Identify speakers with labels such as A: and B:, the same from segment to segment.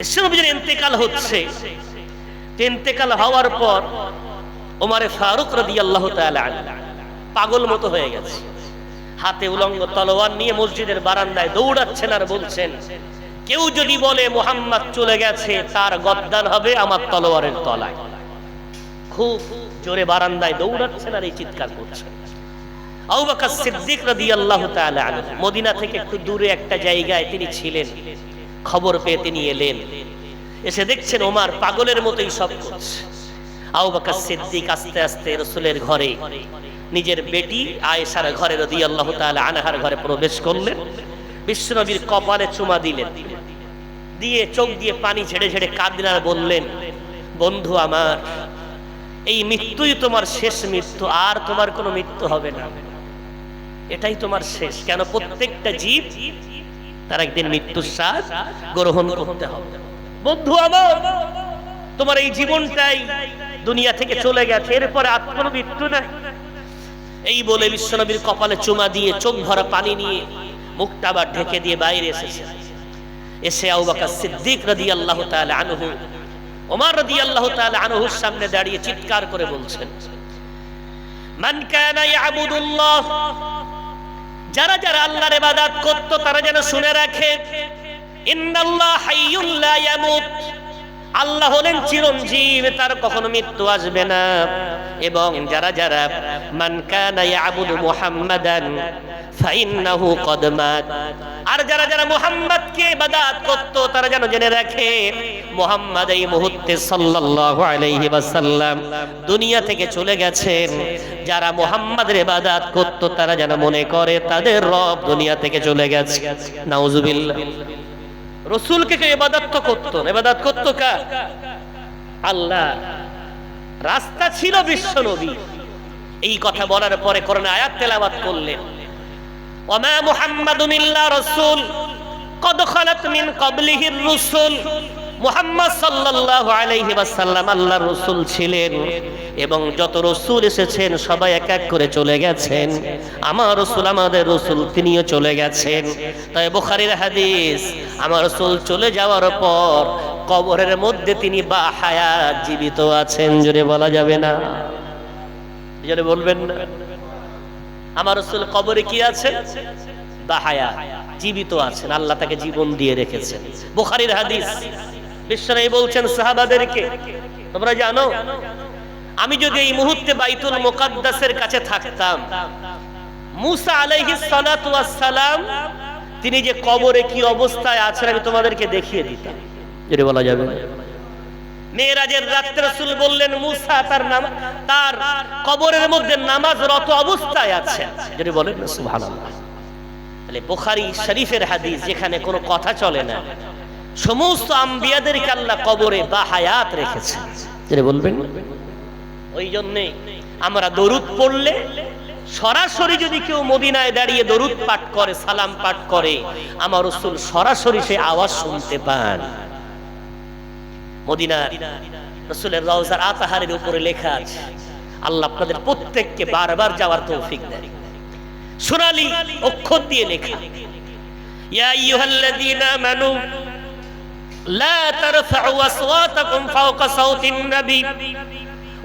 A: বিশ্বনবীর ইন্তেকাল হচ্ছে। ইন্তেকাল হওয়ার পর ওমর ফারুক রাদিয়াল্লাহু তাআলা পাগল মতো হয়ে গেছে, হাতে উলঙ্গ তলোয়ার নিয়ে মসজিদের বারান্দায় দৌড়াচ্ছেন আর বলছেন, কেউ যদি বলে মুহাম্মদ চলে গেছে তার গদ্দান হবে আমার তলোয়ারের তলায়। খুব জোরে বারান্দায় দৌড়াচ্ছেন আর এই চিৎকার করছেন। আবু বকর সিদ্দিক রাদিয়াল্লাহু তাআলা আনহু মদিনা থেকে একটু দূরে একটা জায়গায় তিনি ছিলেন। খবর পেয়ে তিনি এলেন, এসে দেখছেন ওমর পাগলের মতোই সব করছে। আবু বকর সিদ্দিক আস্তে আস্তে রাসূলের ঘরে, নিজের বেটি আয়েশার ঘরে রাদিয়াল্লাহু তাআলা আনহার ঘরে প্রবেশ করলেন। বিশ্বনবীর কপালে চুমা দিলেন, দিয়ে চোখ দিয়ে পানি ঝেড়ে ঝেড়ে কাঁদলেন আর বললেন, বন্ধু আমার, এই মৃত্যুই তোমার শেষ মৃত্যু, আর তোমার কোনো মৃত্যু হবে না, এটাই তোমার শেষ। কেন? প্রত্যেকটা জীব তার একদিন মৃত্যুর স্বাদ গ্রহণ করতে হবে। বন্ধু আমার, তোমার এই জীবনটাই দুনিয়া থেকে চলে গেছে, এরপরে আর কোনো মৃত্যু নাই। এই বলে বিশ্বনবীর কপালে চুমা দিয়ে চোখ ভরা পানি নিয়ে মুখটা আবার ঢেকে দিয়ে বাইরে এসেছে। এসে আবু বকর সিদ্দিক রাদিয়াল্লাহু তাআলা আনহু ওমর রাদিয়াল্লাহু তাআলা আনহুর সামনে দাঁড়িয়ে চিৎকার করে বলছেন, মান কানা ইয়াবুদুল্লাহ, যারা যারা আল্লাহর ইবাদত করত তারা যেন শুনে রাখে, ইন্নাল্লাহ হাইয়ুল লা ইয়ামুত, আল্লাহ হলেন চিরঞ্জীব, তার কখনো মৃত্যু আসবে না। এবং যারা যারা মান কানা ইয়াবুদু মুহাম্মাদান ফাইন্নাহু কদ মাত, আর যারা যারা মুহাম্মদকে ইবাদত করত তারা যেন জেনে রাখে মুহাম্মদ এই মুহূর্তে সাল্লাল্লাহু আলাইহি ওয়াসাল্লাম দুনিয়া থেকে চলে গেছেন। যারা মুহাম্মাদের ইবাদত করত তারা যেন মনে করে তাদের রব দুনিয়া থেকে চলে গেছে। নাউজুবিল্লাহ। রাসূলকে কে ইবাদত করত? ইবাদত করত কার? আল্লাহ। রাস্তা ছিল বিশ্ব নবী। এই কথা বলার পরে কোরআনে আয়াত তেলাওয়াত করলেন, ওয়ামা মুহাম্মাদুন ইল্লা রাসূল কদ খালাত মিন ক্বাবলিহির রাসূল, মুহাম্মদ সাল্লাল্লাহু আলাইহি ওয়াসাল্লাম আল্লাহর রাসূল ছিলেন এবং যত রাসূল এসেছেন সবাই এক এক করে চলে গেছেন। আমার রাসূল, আমাদের রাসূল, তিনিও চলে গেছেন। তাই বুখারীর হাদিস, আমার রাসূল চলে যাওয়ার পর কবরের মধ্যে তিনি বা হায়াত জীবিত আছেন। জোরে বলা যাবে না? জোরে বলবেন না? আমার রাসূল কবরে কি আছেন? বা হায়াত, জীবিত আছেন। আল্লাহ তাকে জীবন দিয়ে রেখেছেন। বুখারীর হাদিস, বিশ্বনবী বলছেন সাহাবাদেরকে, তোমরা জানো আমি যদি এই মুহূর্তে বাইতুল মুকাদ্দাসের কাছে থাকতাম, মুসা আলাইহিস সালাতু ওয়াস সালাম তিনি যে কবরে কি অবস্থায় আছেন আমি তোমাদেরকে দেখিয়ে দিতাম। যেটা বলা যাবে না? মেরাজের রাতে রাসূল বললেন মুসা তার কবরের মধ্যে নামাজরত অবস্থায় আছে। যেটা বলেন না সুবহানাল্লাহ। তাহলে বুখারী শরীফের হাদিস, যেখানে কোনো কথা চলে না, সমস্ত আম্বিয়াদেরকে আল্লাহ কবরে বা হায়াত রেখেছেন। যেটা বলবেন। ওই জন্যে আমরা দরুদ পড়লে সরাসরি যদি কেউ মদিনায় দাঁড়িয়ে দরুদ পাঠ করে, সালাম পাঠ করে, আমার রাসূল সরাসরি সেই আওয়াজ শুনতে পান। মদিনার রাসূলের রওজার আতাহারের উপরে লেখা আছে, আল্লাহ আপনাদের প্রত্যেককে বারবার যাওয়ার তৌফিক দেন। সোনালী অক্ষর দিয়ে লেখা, ইয়া আইয়ুহাল্লাযীনা আমানু লা তারফাউ আসওয়াতাকুম ফাওকা সাওতিন নবী,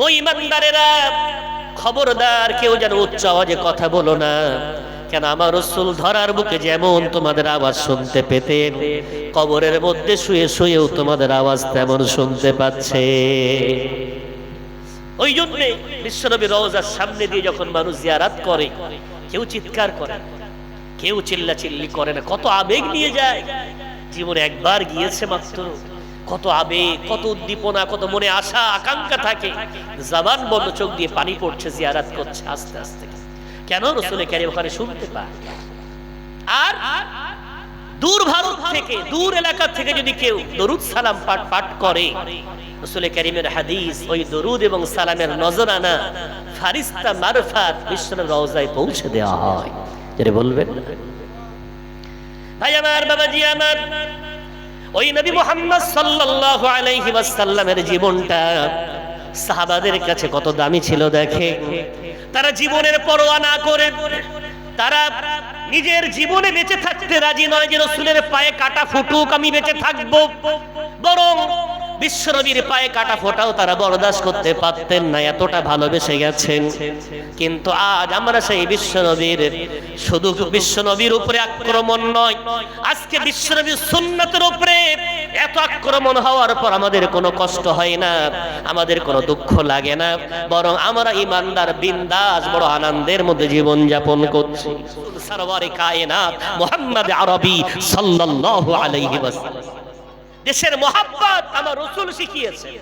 A: ও ঈমানদারেরা খবরদার কেউ যেন উচ্চ আওয়াজে কথা বলো না। কেন? আমার রাসূল ধরার বুকে যেমন তোমাদের আওয়াজ শুনতে পেতেন, কবরের মধ্যে শুয়ে শুয়েও তোমাদের আওয়াজ তেমন শুনতে পাচ্ছে। ওই জন্য বিশ্বনবীর রওজার সামনে দিয়ে যখন মানুষ জিয়ারত করে, কেউ চিৎকার করে, কেউ চিল্লাচিল্লি করে না, কত আবেগ নিয়ে যায়। জীবনে একবার গিয়েছে মাত্র, কত আবেগ, কত উদ্দীপনা, কত মনে আশা আকাঙ্ক্ষা থাকে, জবান বন্ধ, চোখ দিয়ে পানি পড়ছে, জিয়ারত করছে আস্তে আস্তে। কেন? রাসূল কারীম ওখানে শুনতে পায়। আর দূর ভারত থেকে, দূর এলাকা থেকে যদি কেউ দরুদ সালাম পাঠ করে, রাসূল কারীমের হাদিস, ওই দরুদ এবং সালামের নজরানা ফারিস্তা মারফাত বিশ্বনবীর রওজায় পৌঁছে দেওয়া হয়। যেটা বলবেন। ভাই আমার, বাবাজি আমার, ওই নবী মুহাম্মদ সাল্লাল্লাহু আলাইহি ওয়াসাল্লামের জীবনটা সাহাবাদের কাছে কত দামি ছিল দেখে। তারা জীবনের পরোয়া না করে তারা নিজের জীবনে বেঁচে থাকতে রাজি নয় যে রাসূলের পায়ে কাটা ফুটুক আমি বেঁচে থাকবো, বরং বিশ্বনবীর পায়ে কাটা ফোটাও তারা বরদাস্ত করতে পারতেন না, এতটা ভালোবেসে গেছেন। কিন্তু আজ আমরা সেই বিশ্বনবীর, শুধু বিশ্বনবীর উপরে আক্রমণ নয়, আজকে বিশ্বনবীর সুন্নাতের উপরে এত আক্রমণ হওয়ার পর আমাদের কোনো কষ্ট হয় না, আমাদের কোনো দুঃখ লাগে না, বরং আমরা ইমানদার বিন্দাস বড় আনন্দের মধ্যে জীবন যাপন করছি। সরওয়ারে কায়নাত মুহাম্মদ আরবি সাল্লাল্লাহু আলাইহি ওয়াসাল্লাম দেশের মহাব্বত আমার রাসূল শিখিয়েছেন,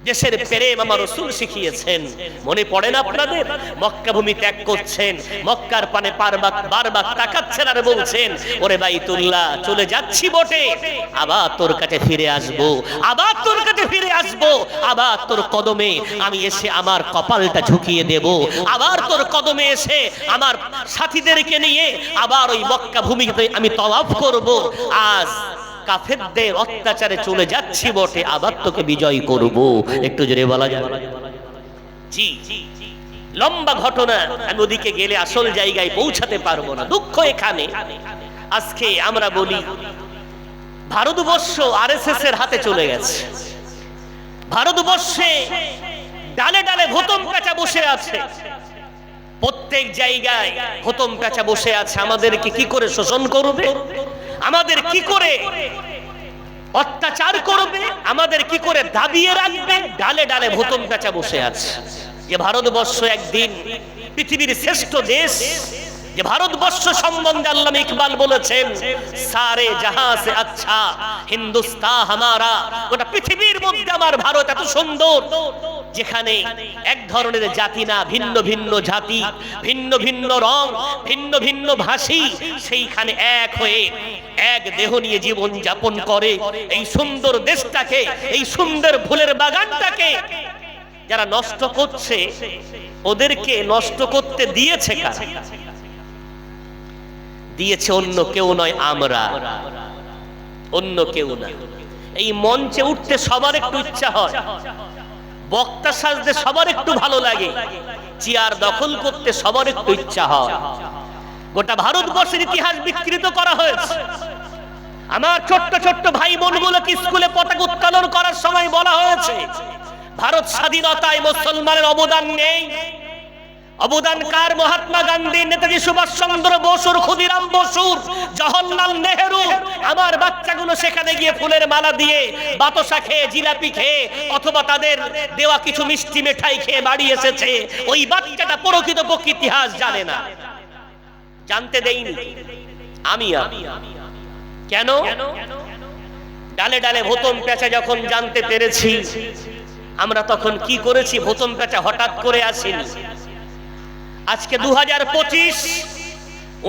A: দেশের প্রেম আমার রাসূল শিখিয়েছেন। মনে পড়ে না আপনাদের? মক্কা ভূমি ত্যাগ করছেন, মক্কার পানে বারবার তাকাচ্ছেন আর বলছেন, ওরে বাইতুল্লাহ চলে যাচ্ছি বটে, আবার তোর কাছে ফিরে আসব, আবার তোর কাছে ফিরে আসব, আবার তোর কদমে আমি এসে আমার কপালটা ঝুঁকিয়ে দেব, আবার তোর কদমে এসে আমার সাথীদেরকে নিয়ে আবার ওই মক্কা ভূমিতে আমি তওয়াফ করব। আজ কাফেরদের অত্যাচারে চলে যাচ্ছি বটে, আবার তোকে বিজয় করব। একটু জোরে বলা যায়? জি, লম্বা ঘটনা, আমি ওদিকে গেলে আসল জায়গায় পৌঁছাতে পারবো না। দুঃখ এখানে, আজকে আমরা বলি ভারতবর্ষ আরএসএস এর হাতে চলে গেছে। ভারতবর্ষে ডালে ডালে ভোতম পেঁচা বসে আছে, প্রত্যেক জায়গায় ভোতম পেঁচা বসে আছে। আমাদেরকে কি করে শোষণ করবে, আমাদের কি করে অত্যাচার করবে, আমাদের কি করে দাবিয়ে রাখবে, ডালে ডালে ভোতম পেঁচা বসে আছে। যে ভারতবর্ষ একদিন পৃথিবীর শ্রেষ্ঠ দেশ, যে ভারতবর্ষ সম্বন্ধে আল্লামা ইকবাল বলেছেন, সারে জাহাঁ সে আচ্ছা হিন্দুস্তান হামারা, গোটা পৃথিবীর মধ্যে আমার ভারত এত সুন্দর, যেখানে এক ধরনের জাতি না, ভিন্ন ভিন্ন জাতি, ভিন্ন ভিন্ন রং, ভিন্ন ভিন্ন ভাষী, সেইখানে এক হয়ে এক দেহ নিয়ে জীবন যাপন করে। এই সুন্দর দেশটাকে, এই সুন্দর ফুলের বাগানটাকে যারা নষ্ট করছে, ওদেরকে নষ্ট করতে দিয়েছে কারা? দিয়েছে অন্য কেউ নয়, আমরা, অন্য কেউ না। এই মঞ্চে উঠতে সবার একটু ইচ্ছা হয়, বক্তা সাজতে সবার একটু ভালো লাগে, চেয়ার দখল করতে সবার একটু ইচ্ছা হয়। গোটা ভারতবর্ষের ইতিহাস বিকৃত করা হয়েছে। আমার ছোট্ট ছোট্ট ভাই বোনগুলোকে স্কুলে পতাকা উত্তোলন করার সময় বলা হয়েছে, ভারত স্বাধীনতায় মুসলমানের অবদান নেই। অবদান কার? মহাত্মা গান্ধী, নেতাজি সুভাষ চন্দ্র বসুর, ক্ষুদিরাম বসুর, জওহরলাল নেহেরু। আমার বাচ্চাগুলো সেখানে গিয়ে ফুলের মালা দিয়ে, বাতাসা খেয়ে, জিলাপি খেয়ে, অথবা তাদের দেওয়া কিছু মিষ্টি মিঠাই খেয়ে বাড়ি এসেছে। ওই বাচ্চাটা প্রকৃতপক্ষে ইতিহাস জানে না, জানতে দেইনি আমি। কেন? ডালে ডালে ভোতম পেঁচা যখন জানতে পেরেছি, আমরা তখন কি করেছি? ভোতম পেঁচা হঠাৎ করে আসেনি। আজকে 2025,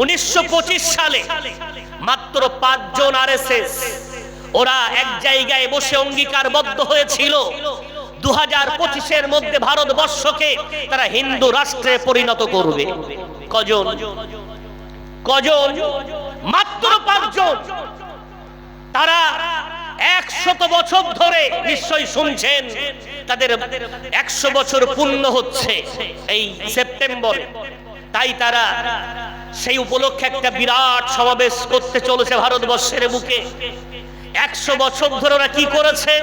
A: 1925 সালে মাত্র 5 জন আরএসএস ওরা এক জায়গায় বসে অঙ্গীকারবদ্ধ হয়েছিল 2025-এর মধ্যে ভারতবর্ষকে তারা হিন্দু রাষ্ট্রে পরিণত করবে। কজন? কজন? মাত্র 5 জন। তারা 100 বছর ধরে, নিশ্চয়ই শুনছেন, তাদের 100 বছর পূর্ণ হচ্ছে এই সেপ্টেম্বরে। তাই তারা সেই উপলক্ষে একটা বিরাট সমাবেশ করতে চলেছে ভারতবর্ষের বুকে। 100 বছর ধরে ওরা কি করেছে?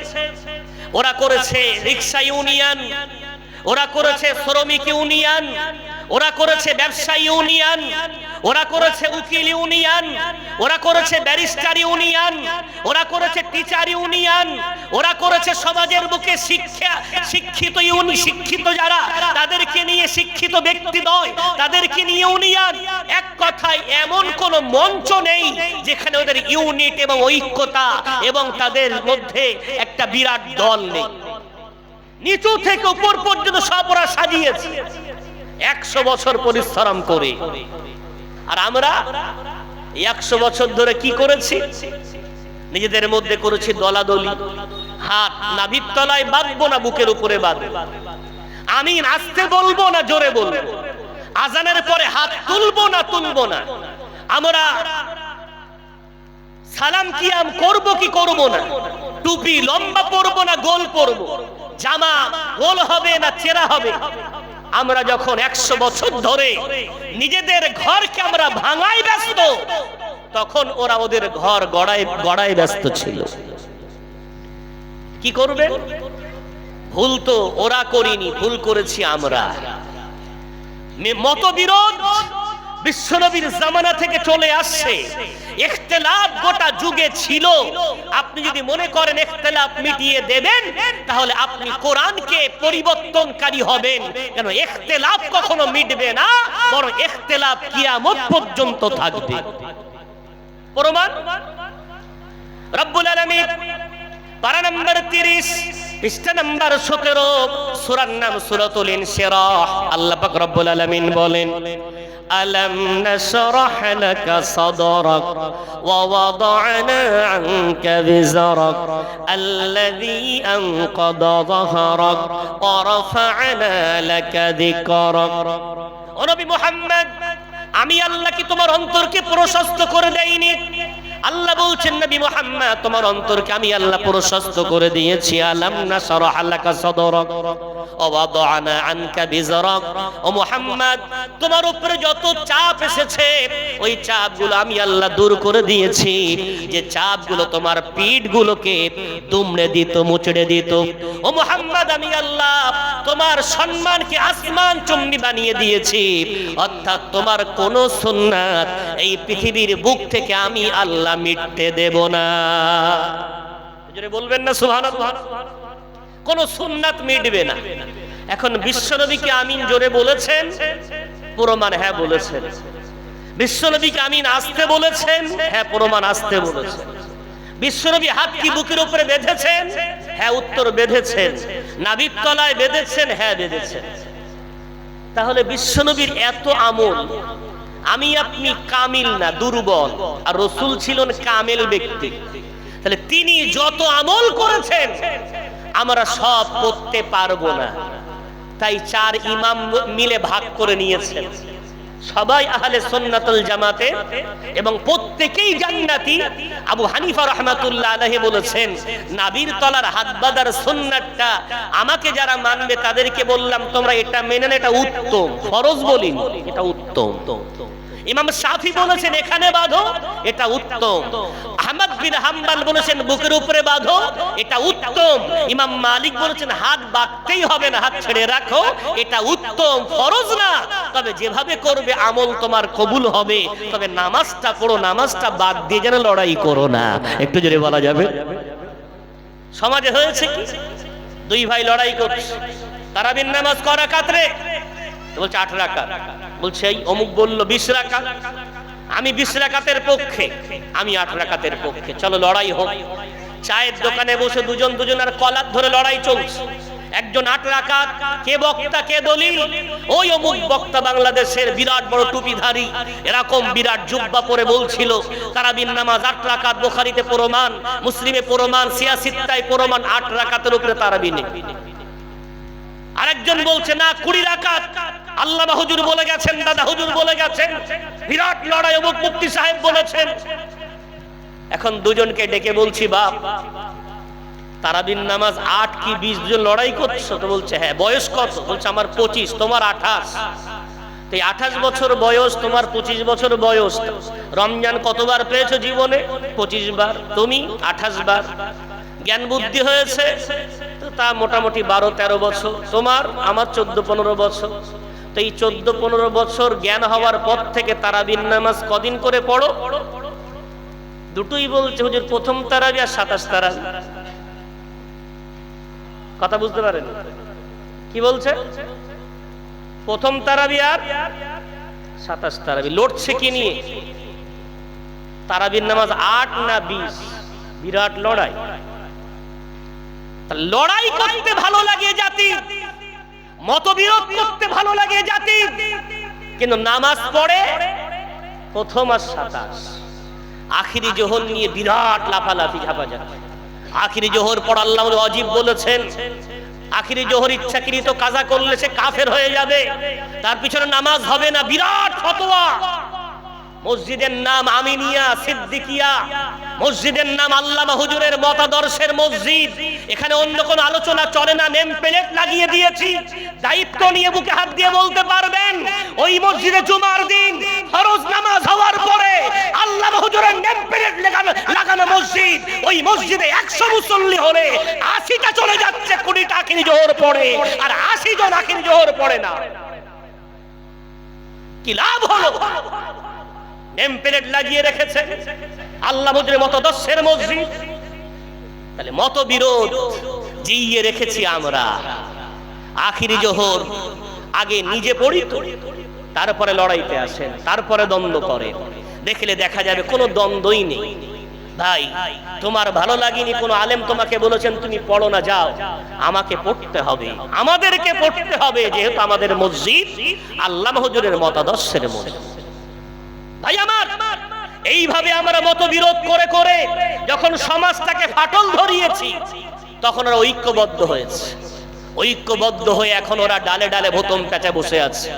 A: ওরা করেছে রিক্সা ইউনিয়ন, ওরা করেছে শ্রমিক ইউনিয়ন, ওরা করেছে ব্যবসায়ী ইউনিয়ন, ওরা করেছে উকিল ইউনিয়ন, ওরা করেছে ব্যারিস্টার ইউনিয়ন, ওরা করেছে টিচার ইউনিয়ন, ওরা করেছে সমাজের বুকে শিক্ষিত শিক্ষিত যারা, তাদেরকে নিয়ে শিক্ষিত ব্যক্তি নয়, তাদেরকে নিয়ে ইউনিয়ন। এক কথায় এমন কোন মঞ্চ নেই যেখানে ওদের ইউনিট এবং ঐক্যতা এবং তাদের মধ্যে একটা বিরাট দল নেই। নিচু থেকে উপর পর্যন্ত সব ওরা সাজিয়েছে 100 বছর পরিশ্রম করে। আর আমরা 100 বছর ধরে কি করেছি? নিজেদের মধ্যে করেছি দলাদলি। হাত নাভির তলায় বাঁধবো না বুকের উপরে বাঁধবো, আমি আস্তে বলবো না জোরে বলবো, আজানের পরে হাত তুলবো না তুলবো না, আমরা সালাম কিয়াম করবো কি করবো না, টুপি লম্বা পরবো না গোল পরবো, জামা গোল হবে না চেরা হবে, আমরা যখন 100 বছর ধরে নিজেদের ঘরকে আমরা ভাঙাই ব্যস্ত, তখন ওরা ওদের ঘর গড়ায় ব্যস্ত ছিল। কি করবে? ভুল তো ওরা করিনি, ভুল করেছি আমরা। মতবিরোধ বিশ্বনবীর জামানা থেকে চলে আসছে। ইখতিলাফ গোটা যুগে ছিল। আপনি যদি মনে করেন ইখতিলাফ মিটিয়ে দেবেন, তাহলে আপনি কোরআনকে পরিবর্তনকারী হবেন। কেন? ইখতিলাফ কখনো মিটবে না, বরং ইখতিলাফ কিয়ামত পর্যন্ত থাকবে। প্রমাণ রব্বুল আলামিন পারা নাম্বার 30 পৃষ্ঠা নাম্বার 17 সূরার নাম সূরাতুল ইনশিরাহ। আল্লাহ পাক রব্বুল আলামিন বলেন, ألم نشرح لك صدرك ووضعنا عنك وزرك الذي أنقض ظهرك ورفعنا لك ذكرك। ও নবী মুহাম্মদ, আমি আল্লাহ কি তোমার অন্তরকে প্রশস্ত করে দেইনি? আল্লাহ বলছেন, নবী মুহাম্মদ, তোমার অন্তরকে আমি আল্লাহ প্রশস্ত করে দিয়েছি। আলাম নাশরাহ লাকা সাদরাক ওয়া ওয়াদানা আনকা বিজরাক। ও মুহাম্মদ, তোমার উপরে যত চাপ এসেছে ওই চাপগুলো আমি আল্লাহ দূর করে দিয়েছি। যে চাপগুলো তোমার পিঠগুলোকে দুমড়ে দিত, মুচড়ে দিত। ও মুহাম্মদ, আমি আল্লাহ তোমার সম্মানকে আসমান চুম্বি বানিয়ে দিয়েছি। অর্থাৎ তোমার কোন সুন্নাত এই পৃথিবীর বুক থেকে আমি আল্লাহ মিটতে দেব না। জোরে বলবেন না সুবহানাল্লাহ। কোন সুন্নাত মিটবে না। এখন বিশ্বনবীকে আমিন জোরে বলেছেন, প্রমাণ হ্যাঁ বলেছেন। বিশ্বনবীকে আমিন আসতে বলেছেন, হ্যাঁ প্রমাণ আসতে বলেছেন। বিশ্বনবী হাত কি বুকের উপরে বেঁধেছেন? হ্যাঁ উত্তর বেঁধেছেন। নাভির তলায় বেঁধেছেন? হ্যাঁ বেঁধেছেন। তাহলে বিশ্বনবীর এত আমল, আমি আপনি কামিল না, দুর্বল, আর রাসূল ছিলেন কামিল ব্যক্তি। তাহলে তিনি যত আমল করেছেন আমরা সব করতে পারবো না। তাই 4 ইমাম মিলে ভাগ করে নিয়েছেন। সবাই আহলে সুন্নাতুল জামাতে এবং প্রত্যেকেই জান্নাতি। আবু হানিফা রাহমাতুল্লাহ আলাইহি বলেছেন, নাবির তলার হাত বাঁধার সুন্নাতটা আমাকে যারা মানবে তাদেরকে বললাম তোমরা এটা মেনে না, এটা উত্তম, ফরজ বলিনি, এটা উত্তম। ইমাম শাফি বলেছেন এখানে বাঁধো, এটা উত্তম। আহমদ বিন হাম্বল বলেছেন বুকের উপরে বাঁধো, এটা উত্তম। ইমাম মালিক বলেছেন হাত বাঁধতেই হবে না, হাত ছেড়ে রাখো, এটা উত্তম, ফরজ না। তবে যেভাবে করবে আমল তোমার কবুল হবে। তবে নামাজটা পড়ো, নামাজটা বাদ দিয়ে যেন লড়াই করো না। একটু জোরে বলা যাবে? সমাজে হয়েছে কি, 2 ভাই লড়াই করছে। তারাবির নামাজ ক রাকাত রে? বলছে 8 রাকাত। বলছে এই অমুক বলল 20 রাকাত। আমি 20 রাকাতের পক্ষে, আমি 8 রাকাতের পক্ষে। চলো লড়াই হোক। চায়ের দোকানে বসে দুজনের কলার ধরে লড়াই চলছে। একজন 8 রাকাত, কে বক্তা কে দলিল? ওই অমুক বক্তা বাংলাদেশের বিরাট বড় টুপিধারী, এরকম বিরাট জুব্বা পরে বলছিল তারাবির নামাজ 8 রাকাত। বুখারীতে প্রমাণ, মুসলিমে প্রমাণ, সিয়াসিত্তায় প্রমাণ, 8 রাকাতের উপরে তারাবি নেই। আরেকজন বলছে না 20 রাকাত। আল্লামা হুজুর বলে গেছেন, দাদা হুজুর বলে গেছেন, বিরাট লড়াই, অমুক মুফতি সাহেব বলেছেন। এখন দুজনকে ডেকে বলছি, বাপ তারাবির নামাজ 8 কি 20 জন লড়াই করছো? তো বলছে হ্যাঁ। বয়স কত? বলছে আমার 25, তোমার 28। তো 28 বছর বয়স, তোমার 25 বছর বয়স। রমজান কতবার পেয়েছো জীবনে? 25 বার। তুমি 28 বার। জ্ঞান বুদ্ধি হয়েছে তো তা মোটামুটি 12-13 বছর। তোমার আমার 14-15 বছর। তো এই 14-15 বছর জ্ঞান হওয়ার পর থেকে তারাবির নামাজ কদিন করে পড়ো? দুটোই বলছে হুজুর, প্রথম তারাবি আর 27 তারাবি। কথা বুঝতে পারেন কি বলছে? প্রথম তারাবি আর 27 তারাবি। লড়ছে কি নিয়ে? তারাবির নামাজ 8 না 20? বিরাট লড়াই। লড়াই করতে ভালো লাগে জাতি, মতবিরোধ করতে ভালো লাগে জাতি, কিন্তু নামাজ পড়ে প্রথম আর 27। আখিরি জোহর নিয়ে বিরাট লাফালাফি ঝাপাঝাপি। আখিরি জোহর পড়া আল্লাহ ওয়াজিব বলেছেন। আখিরি জোহর ইচ্ছাকৃত কাজা করলে সে কাফের হয়ে যাবে, তার পিছনে নামাজ হবে না। বিরাট ফতোয়া। মসজিদের নাম আমিনিয়া সিদ্দিকিয়া, মসজিদের নাম আল্লামা হুজুরের মতাদর্শের মসজিদ। এখানে অন্য কোনো আলোচনা চলে না। নেম প্লেট লাগিয়ে দিয়েছি, দায়িত্ব নিয়ে বুকে হাত দিয়ে বলতে পারবেন ওই মসজিদে জুমার দিন ফরজ নামাজ হওয়ার পরে আল্লামা হুজুরের নেম প্লেট লাগানো মসজিদ, ওই মসজিদে 100 মুসল্লি হলে 80টা চলে যাচ্ছে 20টা আখিরি জোহর পড়ে, আর 80 জন আখিরি জোহর পড়ে না। কি লাভ হলো? নেম প্লেট লাগিয়ে রেখেছে আল্লাহ হুজুরের মতাদর্শের মসজিদ। তাহলে মতবিরোধ জিইয়ে রেখেছি আমরা। আখিরি জোহর আগে নিজে পড়ি তো, তারপরে লড়াইতে আসেন, তারপরে দ্বন্দ্ব করেন। দেখলে দেখা যাবে কোনো দ্বন্দ্বই নেই। ভাই তোমার ভালো লাগেনি, কোনো আলেম তোমাকে বলেছেন তুমি পড়ো না, যাও, আমাকে পড়তে হবে, আমাদেরকে পড়তে হবে, যেহেতু আমাদের মসজিদ আল্লামা হুজুরের মতাদর্শের মসজিদ। ভাই আমার, এইভাবে আমরা মতবিরোধ করে করে যখন সমাজটাকে ফাটল ধরিয়েছি, তখন ওরা ঐক্যবদ্ধ হয়েছে। ঐক্যবদ্ধ হয়ে এখন ওরা ডালে ডালে ভোতম প্যাঁচা বসে আছে।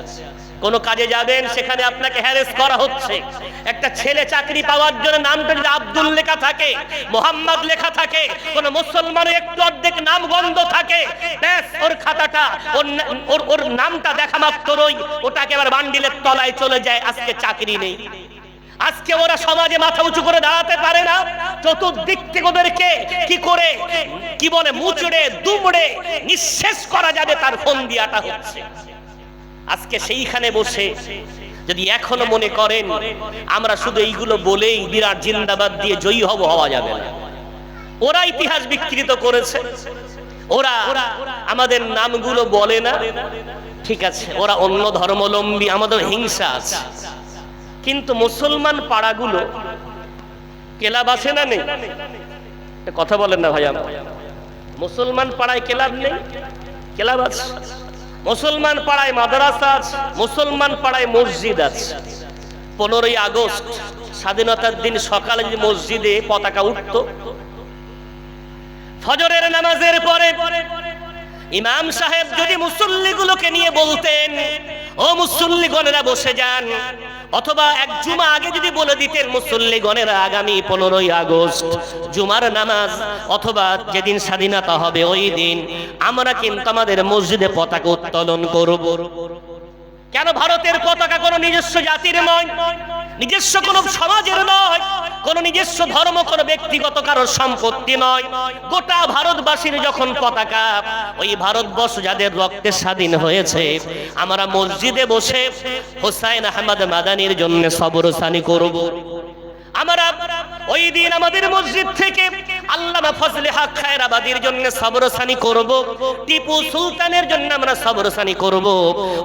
A: কোন কাজে যাবেন, সেখানে আপনাকে হ্যারেস করা হচ্ছে। একটা ছেলে চাকরি পাওয়ার জন্য নামটা যদি আব্দুল লেখা থাকে, মোহাম্মদ লেখা থাকে, কোন মুসলমানের একটু অর্ধেক নাম গন্ধ থাকে, ব্যাস ওর খাতাটা ওর নামটা দেখা মাত্রই ওটাকে এবার বান্ডিলের তলায় চলে যায়। আজকে চাকরি নেই। আজকে ওরা সমাজে মাথা উঁচু করে দাঁড়াতে পারে না। চতুর্দিক থেকে ওদেরকে কি করে কি বলে মুচড়ে দুমড়ে নিঃশেষ করা যাবে তার ফোন দিয়াটা হচ্ছে। আজকে সেইখানে বসে যদি এখনো মনে করেন আমরা শুধু এইগুলো বলেই বিরাট জিন্দাবাদ দিয়ে জয়ী হব, হওয়া যাবে না। ওরা ইতিহাস বিকৃত করেছে, ওরা আমাদের নামগুলো বলে না, ঠিক আছে, ওরা অন্য ধর্মাবলম্বী, আমাদের হিংসা আছে। কিন্তু মুসলমান পাড়াগুলো ক্লাব আছে না নেই? কথা বলেন না ভাই আমার। মুসলমান পাড়ায় ক্লাব নেই? ক্লাব আছে। মুসলমান পাড়ায় মাদ্রাসা আছে, মুসলমান পাড়ায় মসজিদ আছে। 15ই আগস্ট স্বাধীনতার দিন সকালে যদি মসজিদে পতাকা উঠতো, ফজরের নামাজের পরে ইমাম সাহেব যদি মুসল্লিগুলোকে নিয়ে বলতেন ও মুসল্লিগণেরা বসে যান, অথবা এক জুমা আগে যদি বলে দিতেন মুসল্লিগণেরা আগামী 15ই আগস্ট জুমার নামাজ অথবা যেদিন স্বাধীনতা হবে ওই দিন আমরা কিন্তু আমাদের মসজিদে পতাকা উত্তোলন করব। কেন? ভারতের পতাকা কোনো নিজস্ব জাতির নয়, নিজস্ব কোনো সমাজের নয়, কোনো নিজস্ব ধর্ম, কোনো ব্যক্তিগত কারোর সম্পত্তি নয়। গোটা ভারতবাসীর যখন পতাকা, ওই ভারতবর্ষ যাদের রক্তে স্বাধীন হয়েছে, আমরা মসজিদে বসে হুসাইন আহমদ মাদানির জন্য সবরসানি করব। আমরা ওই দিন আমাদের মসজিদ থেকে আল্লামা ফজলে হক খায়রাবাদীর জন্য সবরসানি করব, টিপু সুলতানের জন্য আমরা সবরসানি করব,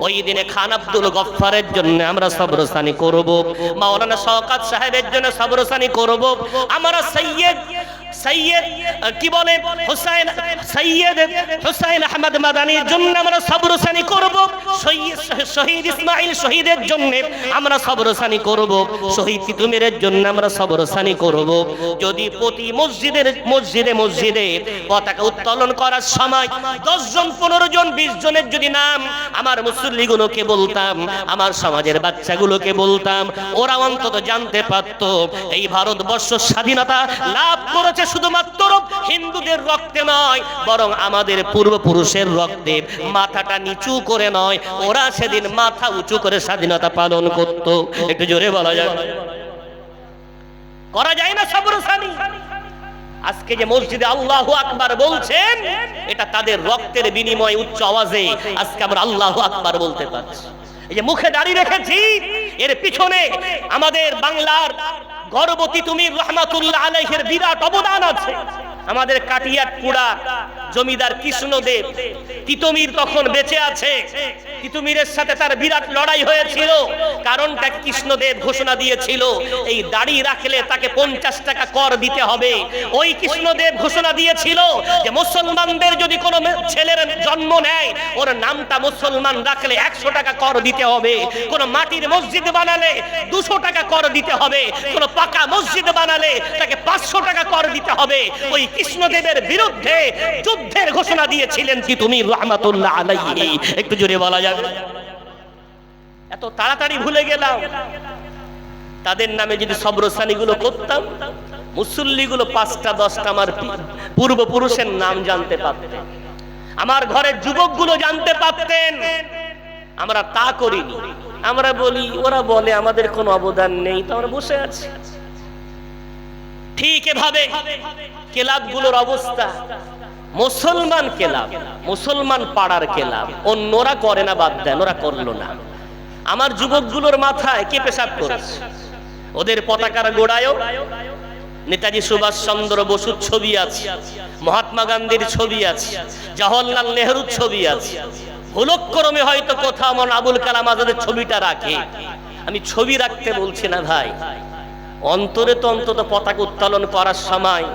A: ওই দিনে খান আব্দুল গফফারের জন্য আমরা সবরসানি করব, মাওলানা শওকত সাহেবের জন্য সবরসানি করব, আমরা সৈয়দ কি বলে সৈয়দ হুসাইন আহমদ মাদানির জন্য আমরা সবরসানি করব, শহীদ ইসমাইল শহীদের জন্য আমরা সবরসানি করব, শহীদ তিতুমিরের জন্য আমরা সবরসানি করব। যদি প্রতি মসজিদে পতাকা উত্তোলন করার সময় 10 জন 15 জন 20 জনের যদি নাম আমার মুসল্লিগুলোকে বলতাম, আমার সমাজের বাচ্চাগুলোকে বলতাম, ওরা অন্তত জানতে পারত এই ভারতবর্ষ স্বাধীনতা লাভ করেছে শুধুমাত্র হিন্দুদের রক্তে নয়, বরং আমাদের পূর্বপুরুষের রক্তে। মাথাটা নিচু করে নয়, ওরা সেদিন মাথা উঁচু করে স্বাধীনতা পালন করত। একটু জোরে বলা যায়, করা যায় না সবরসানি? আজকে যে মসজিদে আল্লাহু আকবার বলছেন, এটা তাদের রক্তের বিনিময়ে উচ্চ আওয়াজে আজকে আমরা আল্লাহু আকবার বলতে পারছি। এই যে মুখে দাঁড়িয়ে রেখেছি, এর পিছনে আমাদের বাংলার গর্বতী তিতুমির রহমাতুল্লাহ আলাইহির বিরাট অবদান আছে। আমাদের কাটিয়াটপুরা জমিদার কৃষ্ণদেব তিতুমির তখন বেঁচে আছে, তিতুমিরের সাথে তার বিরাট লড়াই হয়েছিল। কারণটা কৃষ্ণদেব ঘোষণা দিয়েছিল এই দাড়ি রাখলে তাকে 50 টাকা কর দিতে হবে। ওই কৃষ্ণদেব ঘোষণা দিয়েছিল যে মুসলমানদের যদি কোনো ছেলের জন্ম নেয় ওর নামটা মুসলমান রাখলে 100 টাকা কর দিতে হবে, কোন মাটির মসজিদ বানালে 200 টাকা কর দিতে হবে, কোন পাকা মসজিদ বানালে তাকে 500 টাকা কর দিতে হবে। ওই কৃষ্ণদেবের বিরুদ্ধে যুদ্ধের ঘোষণা দিয়েছিলেন তিতুমির রহমাতুল্লাহ আলাইহি। একটু জোরে বলা যাবে? এত তাড়াতাড়ি ভুলে গেলাম। তাদের নামে যদি সবরসানিগুলো করতাম, মুসল্লিগুলো 5টা 10টা আমার পূর্বপুরুষের নাম জানতে পারতেন, আমার ঘরের যুবকগুলো জানতে পারতেন। আমরা তা করিনি। আমরা বলি, ওরা বলে আমাদের কোনো অবদান নেই, তো আমরা বসে আছি। ঠিক এভাবে ক্লাবগুলোর অবস্থা, মুসলমান ক্লাব, মুসলমান পাড়ার ক্লাব, অন্যরা করে না, বাদ দেন, ওরা করলো না। আমার যুবকগুলোর মাথায় কে পেশাব করেছে? ওদের পতাকার গোড়ায়ও নেতাজি সুভাষ চন্দ্র বসুর ছবি আছে, মহাত্মা গান্ধীর ছবি আছে, জওহরলাল নেহরুর ছবি আছে। ভুলক্রমে হয়তো কোথাও মন আবুল কালাম আজাদের ছবিটা রাখে। আমি ছবি রাখতে বলছি না ভাই, অন্তরে তো অন্তত পতাকা উত্তোলন করার সময়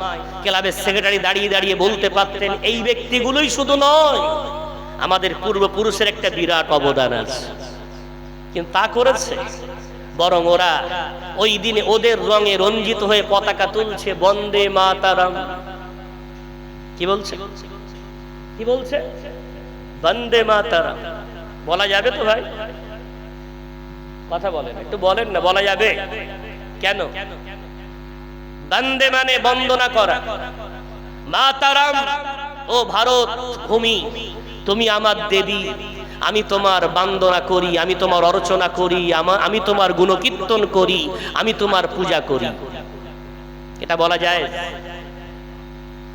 A: ক্লাবের সেক্রেটারি দাঁড়িয়ে দাঁড়িয়ে বলতে পারতেন, এই ব্যক্তিগুলোই শুধু নয়, আমাদের পূর্বপুরুষের একটা বিরাট অবদান আছে। কিন্তু তা করেছে? বরং ওরা ওই দিনে ওদের রঙে রঞ্জিত হয়ে পতাকা তুলছে, বন্দে মাতারাম। কি বলছে? কি বলছে? বন্দে মাতারাম। বলা যাবে তো ভাই? কথা বলেন, একটু বলেন না, বলা যাবে? কেন? বন্দে মানে বন্দনা করা, মাতারাম ও ভারত ভূমি, তুমি আমার দেবী, আমি তোমার বন্দনা করি, আমি তোমার অর্চনা করি, আমি তোমার গুণকীর্তন করি, আমি তোমার পূজা করি। এটা বলা যায়?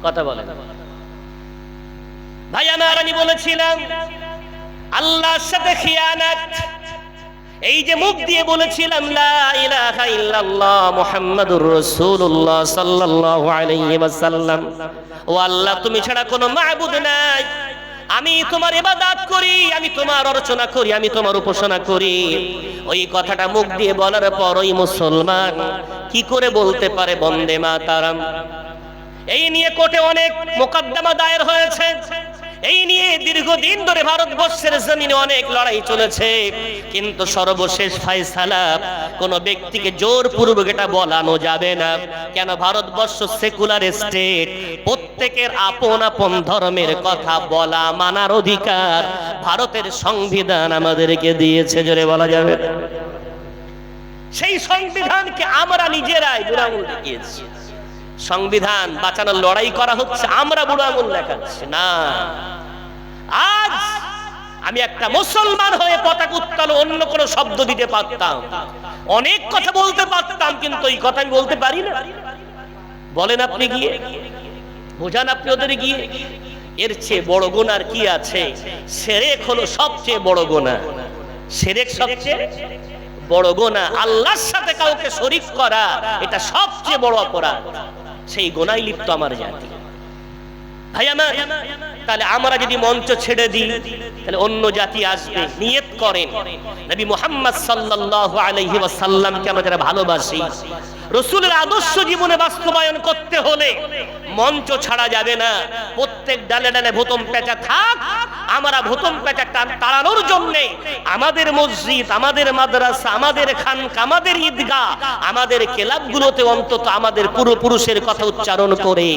A: কথা বলেন ভাই। আমি বলেছিলাম আল্লাহর সাথে খিয়ানত, এই যে মুখ দিয়ে বলেছিলাম লা ইলাহা ইল্লাল্লাহ মুহাম্মাদুর রাসূলুল্লাহ সাল্লাল্লাহু আলাইহি ওয়াসাল্লাম, ও আল্লাহ তুমি ছাড়া কোনো মাবুদ নাই, আমি তোমার ইবাদত করি, আমি তোমার অর্চনা করি, আমি তোমার উপাসনা করি। ওই কথাটা মুখ দিয়ে বলার পর ওই মুসলমান কি করে বলতে পারে বন্দে মাতারাম? এই নিয়ে কোর্টে অনেক মোকদ্দমা দায়ের হয়েছে, এই নিয়ে দীর্ঘদিন ধরে ভারতবর্ষের জমিনে অনেক লড়াই চলেছে, কিন্তু সর্বশেষ ফয়সালা কোন ব্যক্তিকে জোরপূর্বক এটা বলানো যাবে না। কেন? ভারতবর্ষ সেকুলার স্টেট, প্রত্যেকের আপন আপন ধর্মের কথা বলা মানার অধিকার ভারতের সংবিধান আমাদেরকে দিয়েছে। জোরে বলা যাবে না? সেই সংবিধানকে আমরা নিজেরাই বুড়ো আঙুল দেখিয়েছি। সংবিধান বাঁচানোর লড়াই করা হচ্ছে, আমরা বুড়ো আঙুল দেখাচ্ছি না। আজ আমি একটা মুসলমান হয়ে পতাকা উত্তোলন অন্য কোনো শব্দ দিতে পারতাম, অনেক কথা বলতে পারতাম, কিন্তু এই কথা আমি বলতে পারি না। বলেন আপনি গিয়ে, বোঝান আপনি ওদের গিয়ে। এর চেয়ে বড় গুনার কি আছে? শিরক হলো সবচেয়ে বড় গুনাহ। শিরক সবচেয়ে বড় গুনাহ, আল্লাহর সাথে কাউকে শরীক করা, এটা সবচেয়ে বড় অপরাধ। সেই গুনায় লিপ্ত আমার জাতি। ভাই আমার, তাহলে আমরা যদি মঞ্চ ছেড়ে দিই, তাহলে অন্য জাতি আসবে। নিয়ত করেন, নবী মুহাম্মদ সাল্লাল্লাহু আলাইহি ওয়াসাল্লামকে আমরা যারা ভালোবাসি, রাসূলের আদর্শ জীবনে বাস্তবায়ন করতে হলে মঞ্চ ছাড়া যাবে না। প্রত্যেক ডালে ডালে ভোতম পেঁচা থাক, আমরা ভোতম পেঁচা তাড়ানোর জন্য আমাদের মসজিদ, আমাদের মাদ্রাসা, আমাদের খানকা, আমাদের ঈদগাহ, আমাদের ক্লাবগুলোতে অন্তত আমাদের পূর্বপুরুষের কথা উচ্চারণ করে,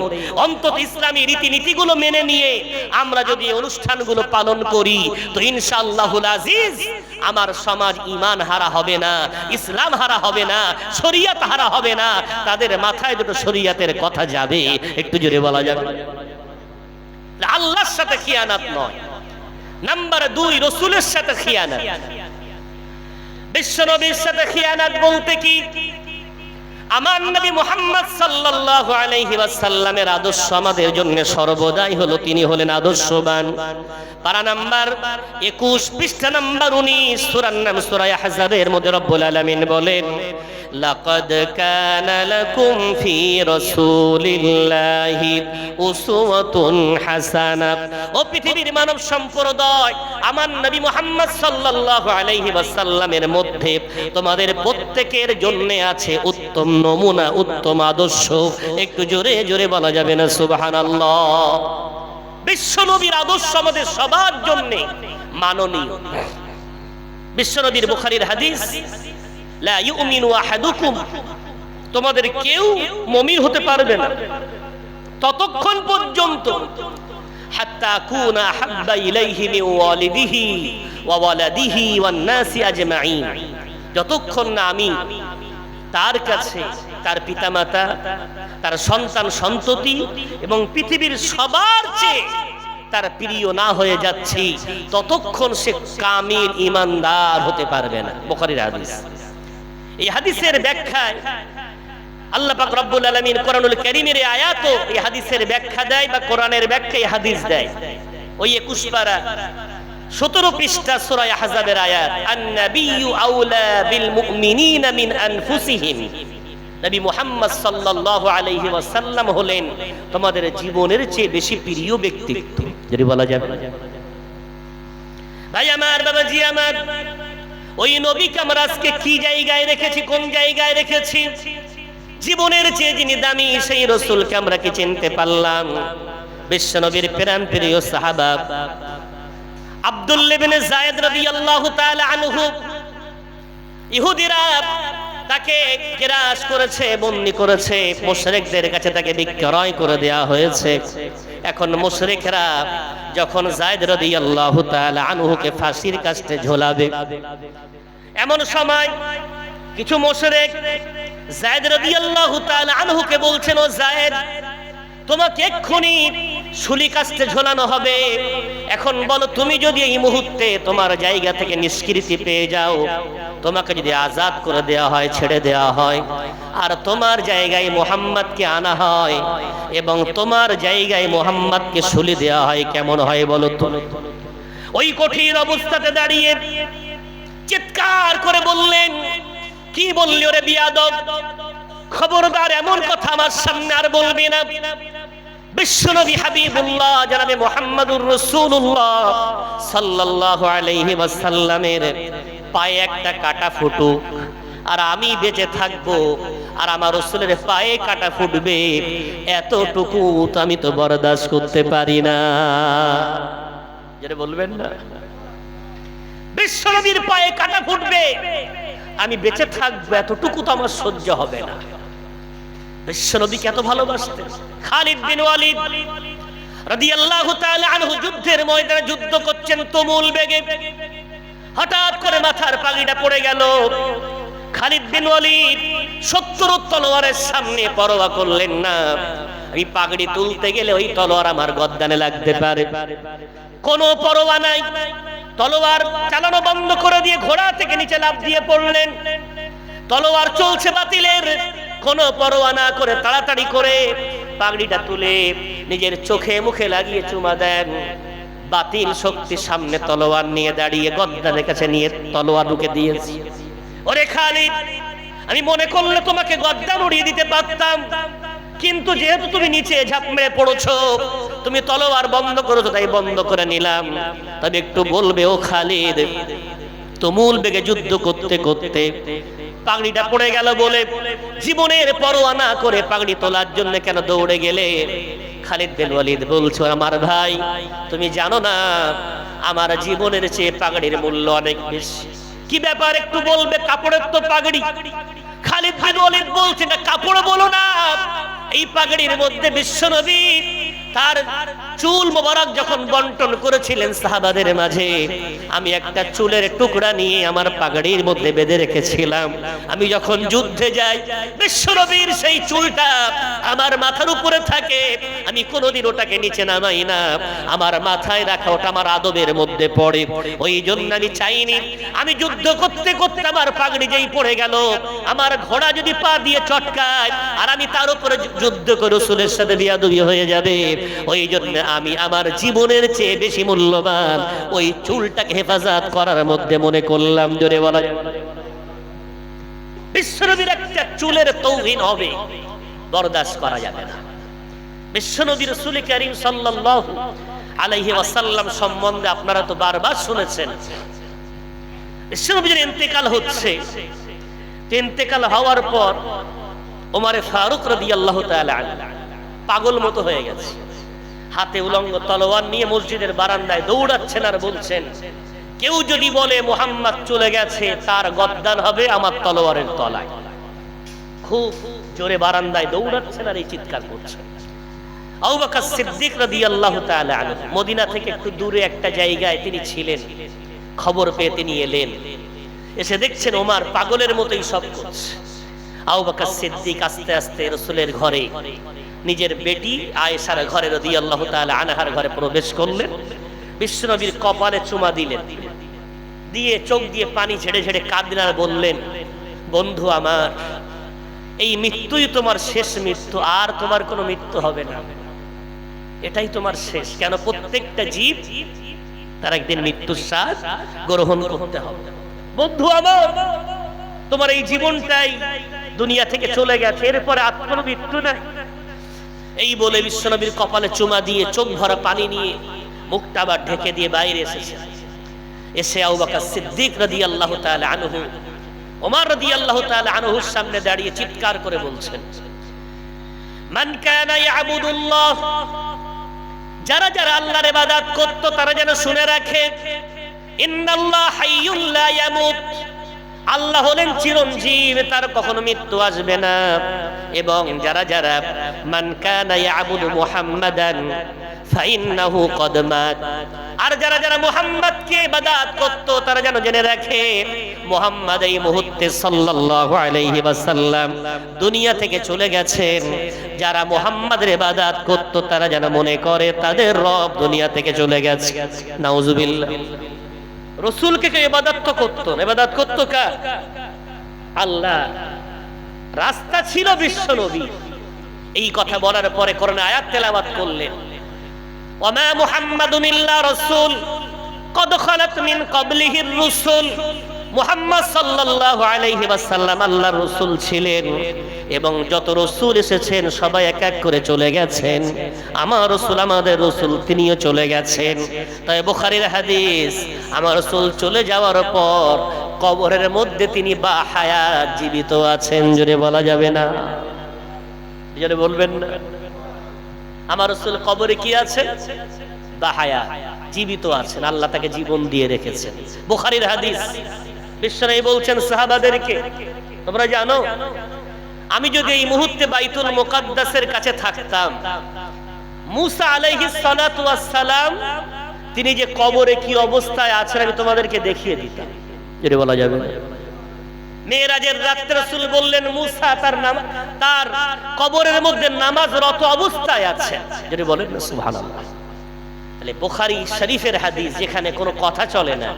A: অন্তত ইসলামী রীতিনীতিগুলো মেনে নিয়ে আমরা যদি অনুষ্ঠানগুলো পালন করি, তো ইনশাআল্লাহুল আজিজ আমার সমাজ ঈমান হারা হবে না, ইসলাম হারা হবে না, শরীয়ত হারা হবে না। তাদের মাথায় দুটো শরীয়তের কথা যাবে। একটু জোরে বলা যাবে? আল্লাহর সাথে খিয়ানত নয়। নাম্বার 2, রাসূলের সাথে খিয়ানত। বিশ্বনবীর সাথে খিয়ানত বলতে কি? আমার নবী মুহাম্মদ সাল্লাল্লাহু আলাইহি ওয়াসাল্লামের আদর্শ আমাদের জন্য সর্বদাই হলো, তিনি হলেন আদর্শবান। পারা নাম্বার 21, পৃষ্ঠা নাম্বার 19, সূরার নাম সূরা আহজাবের মধ্যে রব্বুল আলামিন বলেন, লাকাদ কানা লাকুম ফি রাসূলিল্লাহি উসওয়াতুন হাসানাহ। ও পৃথিবীর মানব সম্প্রদায়, আমার নবী মুহাম্মদ সাল্লাল্লাহু আলাইহি ওয়াসাল্লামের মধ্যে তোমাদের প্রত্যেকের জন্য আছে উত্তম নমুনা, উত্তম আদর্শ। একটু জোরে জোরে বলা যাবে না সুবহানাল্লাহ? বিশ্বনবীর আদর্শ আমাদের সবার জন্য মাননীয়। বিশ্বনবীর বুখারীর হাদিস, লা ইউমিনু আহাদুকুম, তোমাদের কেউ মুমিন হতে পারবে না ততক্ষণ পর্যন্ত হাত্তা কুনা হাব্বা ইলাইহি মিন ওয়ালিদিহি ওয়া ওয়ালাদিহি ওয়ান নাসি আজমাইন, যতক্ষণ না আমি তার কাছে তার পিতামাতা, তার সন্তান সন্ততি এবং পৃথিবীর সবার চেয়ে তার প্রিয় না হয়ে যাচ্ছি, ততক্ষণ সে কামিল ঈমানদার হতে পারবে না। বুখারীর হাদিস। এই হাদিসের ব্যাখ্যায় আল্লাহ পাক রব্বুল আলামিন কোরআনুল কারীমের আয়াতও এই হাদিসের ব্যাখ্যা দেয়, বা কোরআনের ব্যাখ্যায় হাদিস দেয়। ওই 21 পারা 17 পৃষ্ঠা সূরা আহজাবের আয়াত, আন-নাবিয়্যু আউলা বিল মুমিনিনা মিন আনফুসিহিম। নবী মুহাম্মদ সাল্লাল্লাহু আলাইহি ওয়াসাল্লাম হলেন তোমাদের জীবনের চেয়ে বেশি প্রিয় ব্যক্তিত্ব, যদি বলা যাবে। ভাই আমার, বাবাজি আমার, ওই নবীকে আমরা আজকে কি জায়গায় রেখেছি, কোন জায়গায় রেখেছি? জীবনের চেয়ে যিনি দামি সেই রাসূলকে আমরা কি চিনতে পারলাম? বিশ্ব নবীর প্রাণ প্রিয় সাহাবা আব্দুল্লাহ ইবনে যায়েদ রাদিয়াল্লাহু তাআলা আনহু, ইহুদিরা তাকে গ্রাস করেছে, বন্দী করেছে, মুশরিকদের কাছে তাকে বিক্রয় করে দেয়া হয়েছে। এখন মুশরিকরা যখন যায়েদ রাদিয়াল্লাহু তাআলা আনহুকে ফাঁসির কাস্টে ঝোলাবে, এমন সময় কিছু মুশরিক যায়েদ রাদিয়াল্লাহু তাআলা আনহুকে বলছেন, ও যায়েদ, তোমাকে এক্ষুনি শুলি কাস্টে ঝোলানো হবে। এখন বলো, তুমি যদি এই মুহূর্তে তোমার জায়গা থেকে নিষ্কৃতি পেয়ে যাও, তোমাকে যদি আজাদ করে দেওয়া হয়, ছেড়ে দেওয়া হয়, আর তোমার জায়গায় মুহাম্মদকে আনা হয় এবং তোমার জায়গায় মুহাম্মদকে শুলি দেওয়া হয়, কেমন হয় বলো তো? ওই কঠিন অবস্থাতে দাঁড়িয়ে চিৎকার করে বললেন, কি বললি ওরে বিয়াদব, খবরদার এমন কথা আমার সামনে আর বলবি না। বিশ্বনবী হাবিবুল্লাহ জনাবে মুহাম্মদুর রাসূলুল্লাহ সাল্লাল্লাহু আলাইহি ওয়াসাল্লামের পায়ে একটা কাটা ফুটুক আর আমি বেঁচে থাকবো, আর আমার রাসূলের পায়ে কাটা ফুটবে, এতটুকু তো আমি তো বরদাস্ত করতে পারি না। যেটা বলবেন না, বিশ্বনবীর পায়ে কাটা ফুটবে, আমি বেঁচে থাকবো, এতটুকু তো আমার সহ্য হবে না। বিশ্বনবীকে এত ভালোবাসতেন। খালিদ বিন ওয়ালিদ রাদিয়াল্লাহু তাআলা আনহু যুদ্ধের ময়দানে যুদ্ধ করছেন তুমুল বেগে, হঠাৎ করে মাথার পাগড়িটা পড়ে গেল। খালিদ বিন ওয়ালিদ 70 তলোয়ারের সামনে পরোয়া করলেন না, এই পাগড়ি তুলতে গেলে ওই তলোয়ার আমার গর্দানে লাগতে পারে, কোনো পরোয়া নাই। তলোয়ার চালানো বন্ধ করে দিয়ে ঘোড়া থেকে নিচে লাফ দিয়ে পড়লেন। তলোয়ার চলছে বাতিলের, কোনো পরোয়া না করে তাড়াতাড়ি করে পাগড়িটা তুলে নিজের চোখে মুখে লাগিয়ে চুমা দেন। বাতিল শক্তির সামনে তলোয়ার নিয়ে দাঁড়িয়ে গর্দানের কাছে নিয়ে তলোয়ার ঢুকে দিয়েছে। ওরে খালিদ, আমি মনে করলে তোমাকে গর্দান উড়িয়ে দিতে পারতাম, কিন্তু যেহেতু তুমি নিচে ঝাঁপ মেরে পড়েছো, তুমি তলোয়ার বন্ধ করেছো, তাই বন্ধ করে নিলাম। তবে একটু বলবে ও খালিদ, তুমুল বেগে যুদ্ধ করতে করতে পাগড়িটা পড়ে গেল বলে জীবনের পরোয়া না করে পাগড়ি তোলার জন্য কেন দৌড়ে গেলে? খালিদ বিন ওয়ালিদ বলছো, আমার ভাই, তুমি জানো না আমার জীবনের চেয়ে পাগড়ির মূল্য অনেক বেশি। কি ব্যাপার একটু বলবে? কাপড়ের তো পাগড়ি। খালিদ বিন ওয়ালিদ বলছে, না কাপড় বলো না, এই পাগড়ির মধ্যে বিশ্বনবী তার চুল মোবারক যখন বন্টন করেছিলেন সাহাবাদের মাঝে, আমি একটা চুলের টুকরা নিয়ে আমার পাগড়ির মধ্যে বেঁধে রেখেছিলাম। আমি যখন যুদ্ধে যাই, বিশ্বনবীর সেই চুলটা আমার মাথার উপরে থাকে, আমি কোনোদিন ওটাকে নিচে নামাই না, আমার মাথায় রাখা ওটা আমার আদবের মধ্যে পড়ে। ওই জন্য আমি চাইনি আমি যুদ্ধ করতে করতে আমার পাগড়ি যেই পড়ে গেল, আমার ঘোড়া যদি পা দিয়ে চটকায় আর আমি তার উপরে যুদ্ধ করে রাসূলের সাথে বিয়াদবি হয়ে যাবে। ওই জন্য আমি আমার জীবনের চেয়ে বেশি মূল্যবান ওই চুলটাকে হেফাজত করার মধ্যে মনে করলাম। জোরে বলা যায়। বিশ্বনবীর একটা চুলের তৌহিন হবে, বরদাস্ত করা যাবে না। বিশ্বনবী রাসূল কারীম সাল্লাল্লাহু আলাইহি ওয়াসাল্লাম সম্বন্ধে আপনারা তো বারবার শুনেছেন, বিশ্বনবীর ইন্তেকাল হচ্ছে। ইন্তেকাল হওয়ার পর ওমর ফারুক রাদিয়াল্লাহু তাআলা আনহু পাগল মতো হয়ে গেছে, হাতে উলঙ্গ তলোয়ার নিয়ে মসজিদের বারান্দায় দৌড়াচ্ছেন আর বলছেন, কেউ যদি বলে মুহাম্মদ চলে গেছে, তার গর্দান হবে আমার তলোয়ারের তলায়। খুব জোরে বারান্দায় দৌড়াচ্ছেন আর এই চিৎকার করছেন। আবু বকর সিদ্দিক রাদিয়াল্লাহু তাআলা আনহু মদিনা থেকে একটু দূরে একটা জায়গায় তিনি ছিলেন, খবর পেয়ে তিনি এলেন। এসে দেখছেন ওমর পাগলের মতোই সব করছে। আবু বকর সিদ্দিক আস্তে আস্তে রাসূলের ঘরে নিজের বেটি আয়েশার ঘরে রাদিয়াল্লাহু তাআলা আনহার ঘরে প্রবেশ করলেন। বিশ্বনবীর কপালে চুমা দিলেন, দিয়ে চোখ দিয়ে পানি ঝেড়ে ঝেড়ে কাঁদলেন আর বললেন, বন্ধু আমার, এই মৃত্যুই তোমার শেষ মৃত্যু, আর তোমার কোনো মৃত্যু হবে না, এটাই তোমার শেষ। কেন? প্রত্যেকটা জীব তার একদিন মৃত্যুর স্বাদ গ্রহণ করতে হবে। বন্ধু আমার, তোমার এই জীবনটাই দুনিয়া থেকে চলে গেছে, এরপরে আর কোনো মৃত্যু নাই। এই বলে বিশ্বনবীর কপালে চুমা দিয়ে চোখ ভরা পানি নিয়ে মুখটা আবার ঢেকে দিয়ে বাইরে এসেছে। এসে আবু বকর সিদ্দিক রাদিয়াল্লাহু তাআলা আনহু, ওমর রাদিয়াল্লাহু তাআলা আনহুর সামনে দাঁড়িয়ে চিৎকার করে বলছেন, মান কানা ইয়াবুদুল্লাহ, যারা যারা আল্লাহর ইবাদত করত তারা যেন শুনে রাখে, ইন্নাল্লাহ হাইয়ুল লা ইয়ামুত, আল্লাহ হলেন চিরঞ্জীব, তার কখনো মৃত্যু আসবে না। এবং যারা যারা মান কানা ইয়াবুদু মুহাম্মাদান ফাইন্নাহু কদ মাত, আর যারা যারা মুহাম্মদকে ইবাদত করত তারা যেন জেনে রাখে মুহাম্মদ এই মুহূর্তে সাল্লাল্লাহু আলাইহি ওয়াসাল্লাম দুনিয়া থেকে চলে গেছেন। যারা মুহাম্মাদের ইবাদত করত তারা যেন মনে করে তাদের রব দুনিয়া থেকে চলে গেছে। নাউজুবিল্লাহ। রাসূলকে কে ইবাদত করত? ইবাদত করত কার? আল্লাহ। রাস্তা ছিল বিশ্ব নবী। এই কথা বলার পরে কোরআনে আয়াত তেলাওয়াত করলেন, ওয়ামা মুহাম্মাদুন ইল্লা রাসূল কদ খালাত মিন ক্বাবলিহির রাসূল, মুহাম্মদ সাল্লাল্লাহু আলাইহি ওয়াসাল্লাম আল্লাহর রাসূল ছিলেন এবং যত রাসূল এসেছেন সবাই এক এক করে চলে গেছেন। আমার রাসূল, আমাদের রাসূল, তিনিও চলে গেছেন। তাই বুখারীর হাদিস, আমার রাসূল চলে যাওয়ার পর কবরের মধ্যে তিনি বা হায়াত জীবিত আছেন। জোরে বলা যাবে না? জোরে বলবেন না? আমার রাসূল কবরে কি আছেন? বা হায়াত, জীবিত আছেন। আল্লাহ তাকে জীবন দিয়ে রেখেছেন। বুখারীর হাদিস, বিশ্বনবী বলছেন সাহাবাদেরকে, তোমরা জানো আমি যদি এই মুহূর্তে বাইতুল মুকাদ্দাসের কাছে থাকতাম, মুসা আলাইহিস সালাতু ওয়াস সালাম তিনি যে কবরে কি অবস্থায় আছেন আমি তোমাদেরকে দেখিয়ে দিতাম। যেটা বলা যাবে না? মেরাজের রাতে রাসূল বললেন মুসা তার কবরের মধ্যে নামাজরত অবস্থায় আছে। যেটা বলেন না সুবহানাল্লাহ। তাহলে বুখারী শরীফের হাদিস, যেখানে কোনো কথা চলে না,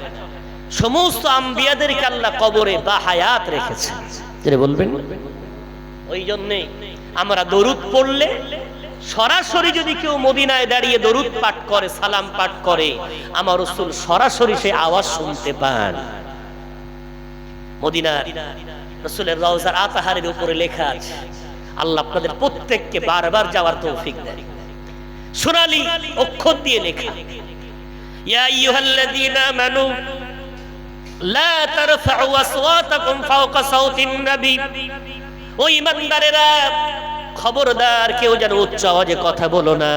A: সমস্ত আম্বিয়াদেরকে আল্লাহ কবরে বা হায়াত রেখেছেন। যেটা বলবেন। ওই জন্যে আমরা দরুদ পড়লে সরাসরি যদি কেউ মদিনায় দাঁড়িয়ে দরুদ পাঠ করে, সালাম পাঠ করে, আমার রাসূল সরাসরি সেই আওয়াজ শুনতে পান। মদিনার রাসূলের রওজার আতাহারের উপরে লেখা আছে, আল্লাহ আপনাদের প্রত্যেককে বারবার যাওয়ার তৌফিক দেয়। সোনালী অক্ষর দিয়ে লেখা, ইয়া আইয়ুহাল্লাযীনা আমানু লা তারফাউ আসওয়াতাকুম ফাওকা সাওতিন নবী, ও ঈমানদারেরা খবরদার কেউ যেন উচ্চ আওয়াজে কথা বলো না।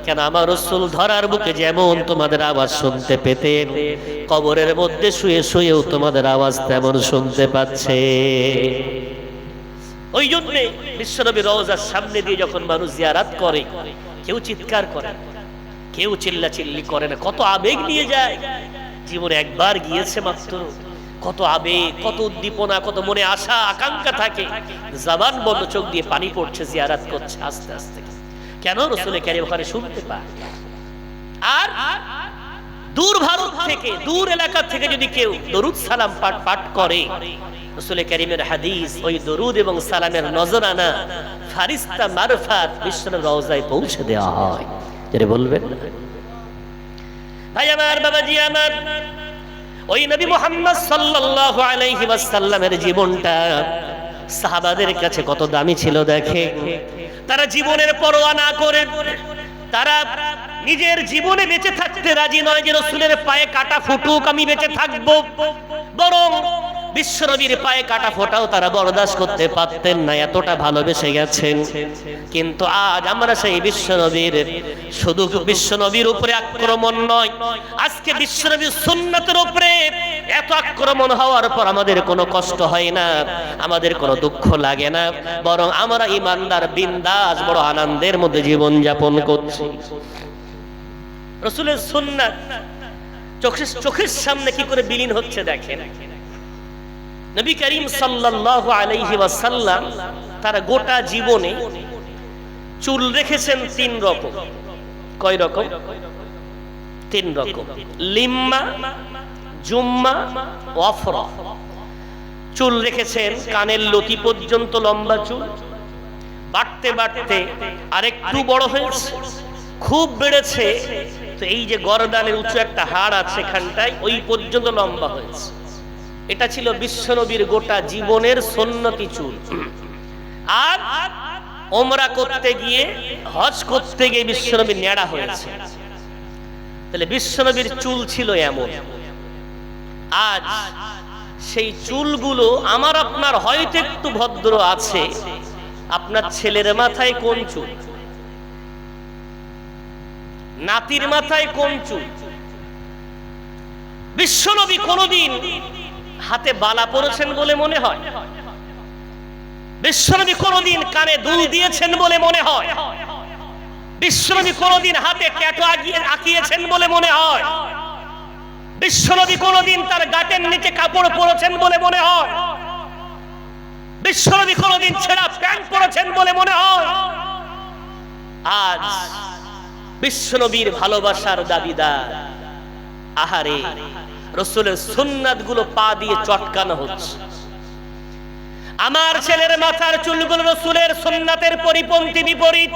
A: কেন? আমার রাসূল ধরার বুকে যেমন তোমাদের আওয়াজ শুনতে পেতেন, কবরের মধ্যে শুয়ে শুয়েও তোমাদের আওয়াজ তেমন শুনতে পাচ্ছে। ওই জন্য বিশ্বনবী রওজার সামনে দিয়ে যখন মানুষ জিয়ারত করে, কেউ চিৎকার করে, কেউ চিল্লাচিল্লি করে না, কত আবেগ নিয়ে যায়। জীবনে একবার গিয়েছে মাত্র, কত আবেগ, কত উদ্দীপনা, কত মনে আশা আকাঙ্ক্ষা থাকে, জবান বন্ধ, চোখ দিয়ে পানি পড়ছে, জিয়ারত করছে আস্তে আস্তে। কেন? রাসূল কারীম ওখানে শুনতে পায়। আর দূর ভারত থেকে, দূর এলাকা থেকে যদি কেউ দরুদ সালাম পাঠ করে, রাসূল কারীমের হাদিস, ওই দরুদ এবং সালামের নজরানা ফারিস্তা মারফাত বিশ্বনবীর রওজায় পৌঁছে দেওয়া হয়। যেটা বলবেন ভাই আমার, বাবাজি আমার, ওই নবী মুহাম্মদ সাল্লাল্লাহু আলাইহি ওয়াসাল্লামের জীবনটা সাহাবাদের কাছে কত দামি ছিল দেখে। তারা জীবনের পরোয়া না করে, তারা নিজের জীবনে বেঁচে থাকতে রাজি নয় যে রাসূলের পায়ে কাটা ফুটুক আমি বেঁচে থাকবো, বরং বিশ্বনবীর পায়ে কাটা ফোটাও তারা বরদাস্ত করতে পারতেন না, এতটা ভালোবেসে গেছেন। কিন্তু আজ আমরা সেই বিশ্বনবীর, শুধু বিশ্বনবীর উপরে আক্রমণ নয়, আজকে বিশ্বনবীর সুন্নাতের উপরে এত আক্রমণ হওয়ার পর আমাদের কোনো কষ্ট হয় না, আমাদের কোনো দুঃখ লাগে না, বরং আমরা ঈমানদার বিন্দাস বড় আনন্দের মধ্যে জীবন যাপন করছি। রাসূলের সুন্নাত চোখের সামনে কি করে বিলীন হচ্ছে দেখেন। নবী করিম সাল্লাল্লাহু আলাইহি ওয়াসাল্লাম তার গোটা জীবনে চুল রেখেছেন তিন রকম। কয় রকম? তিন রকম। লিম্মা, জুম্মা, ওয়াফরা। চুল রেখেছেন কানের লতি পর্যন্ত লম্বা চুল, বাড়তে বাড়তে আরেকটু বড় হয়েছে, খুব বেড়েছে, তো এই যে গরদানের উঁচু একটা হাড় আছে এখানটায়, ওই পর্যন্ত লম্বা হয়েছে। এটা ছিল বিশ্বনবীর গোটা জীবনের সুন্নতি চুল। আর ওমরা করতে গিয়ে, হজ করতে গিয়ে বিশ্বনবী নেড়া হয়েছে। তাহলে বিশ্বনবীর চুল ছিল এমন। আজ সেই চুলগুলো আমার আপনার হয়তো একটু ভদ্র আছে। আপনার ছেলের মাথায় কোন চুল, নাতির মাথায় কোন চুল? বিশ্বনবী কোনদিন হাতে বালা পরেছেন বলে মনে হয়? বিশ্বনবী কোনদিন কানে দুল দিয়েছেন বলে মনে হয়? বিশ্বনবী কোনদিন হাতে ট্যাটু আঁকিয়েছেন বলে মনে হয়? বিশ্বনবী কোনদিন তার গাটের নিচে কাপড় পরেছেন বলে মনে হয়? বিশ্বনবী কোনদিন ছেঁড়া প্যান্ট পরেছেন বলে মনে হয়? আজ বিশ্বনবীর ভালোবাসার দাবিদার, আহারে, রাসূলের সুন্নাত গুলো পা দিয়ে চটকানো হচ্ছে। আমার ছেলের মাথার চুলগুলো রাসূলের সুন্নাতের পরিপন্থী বিপরীত,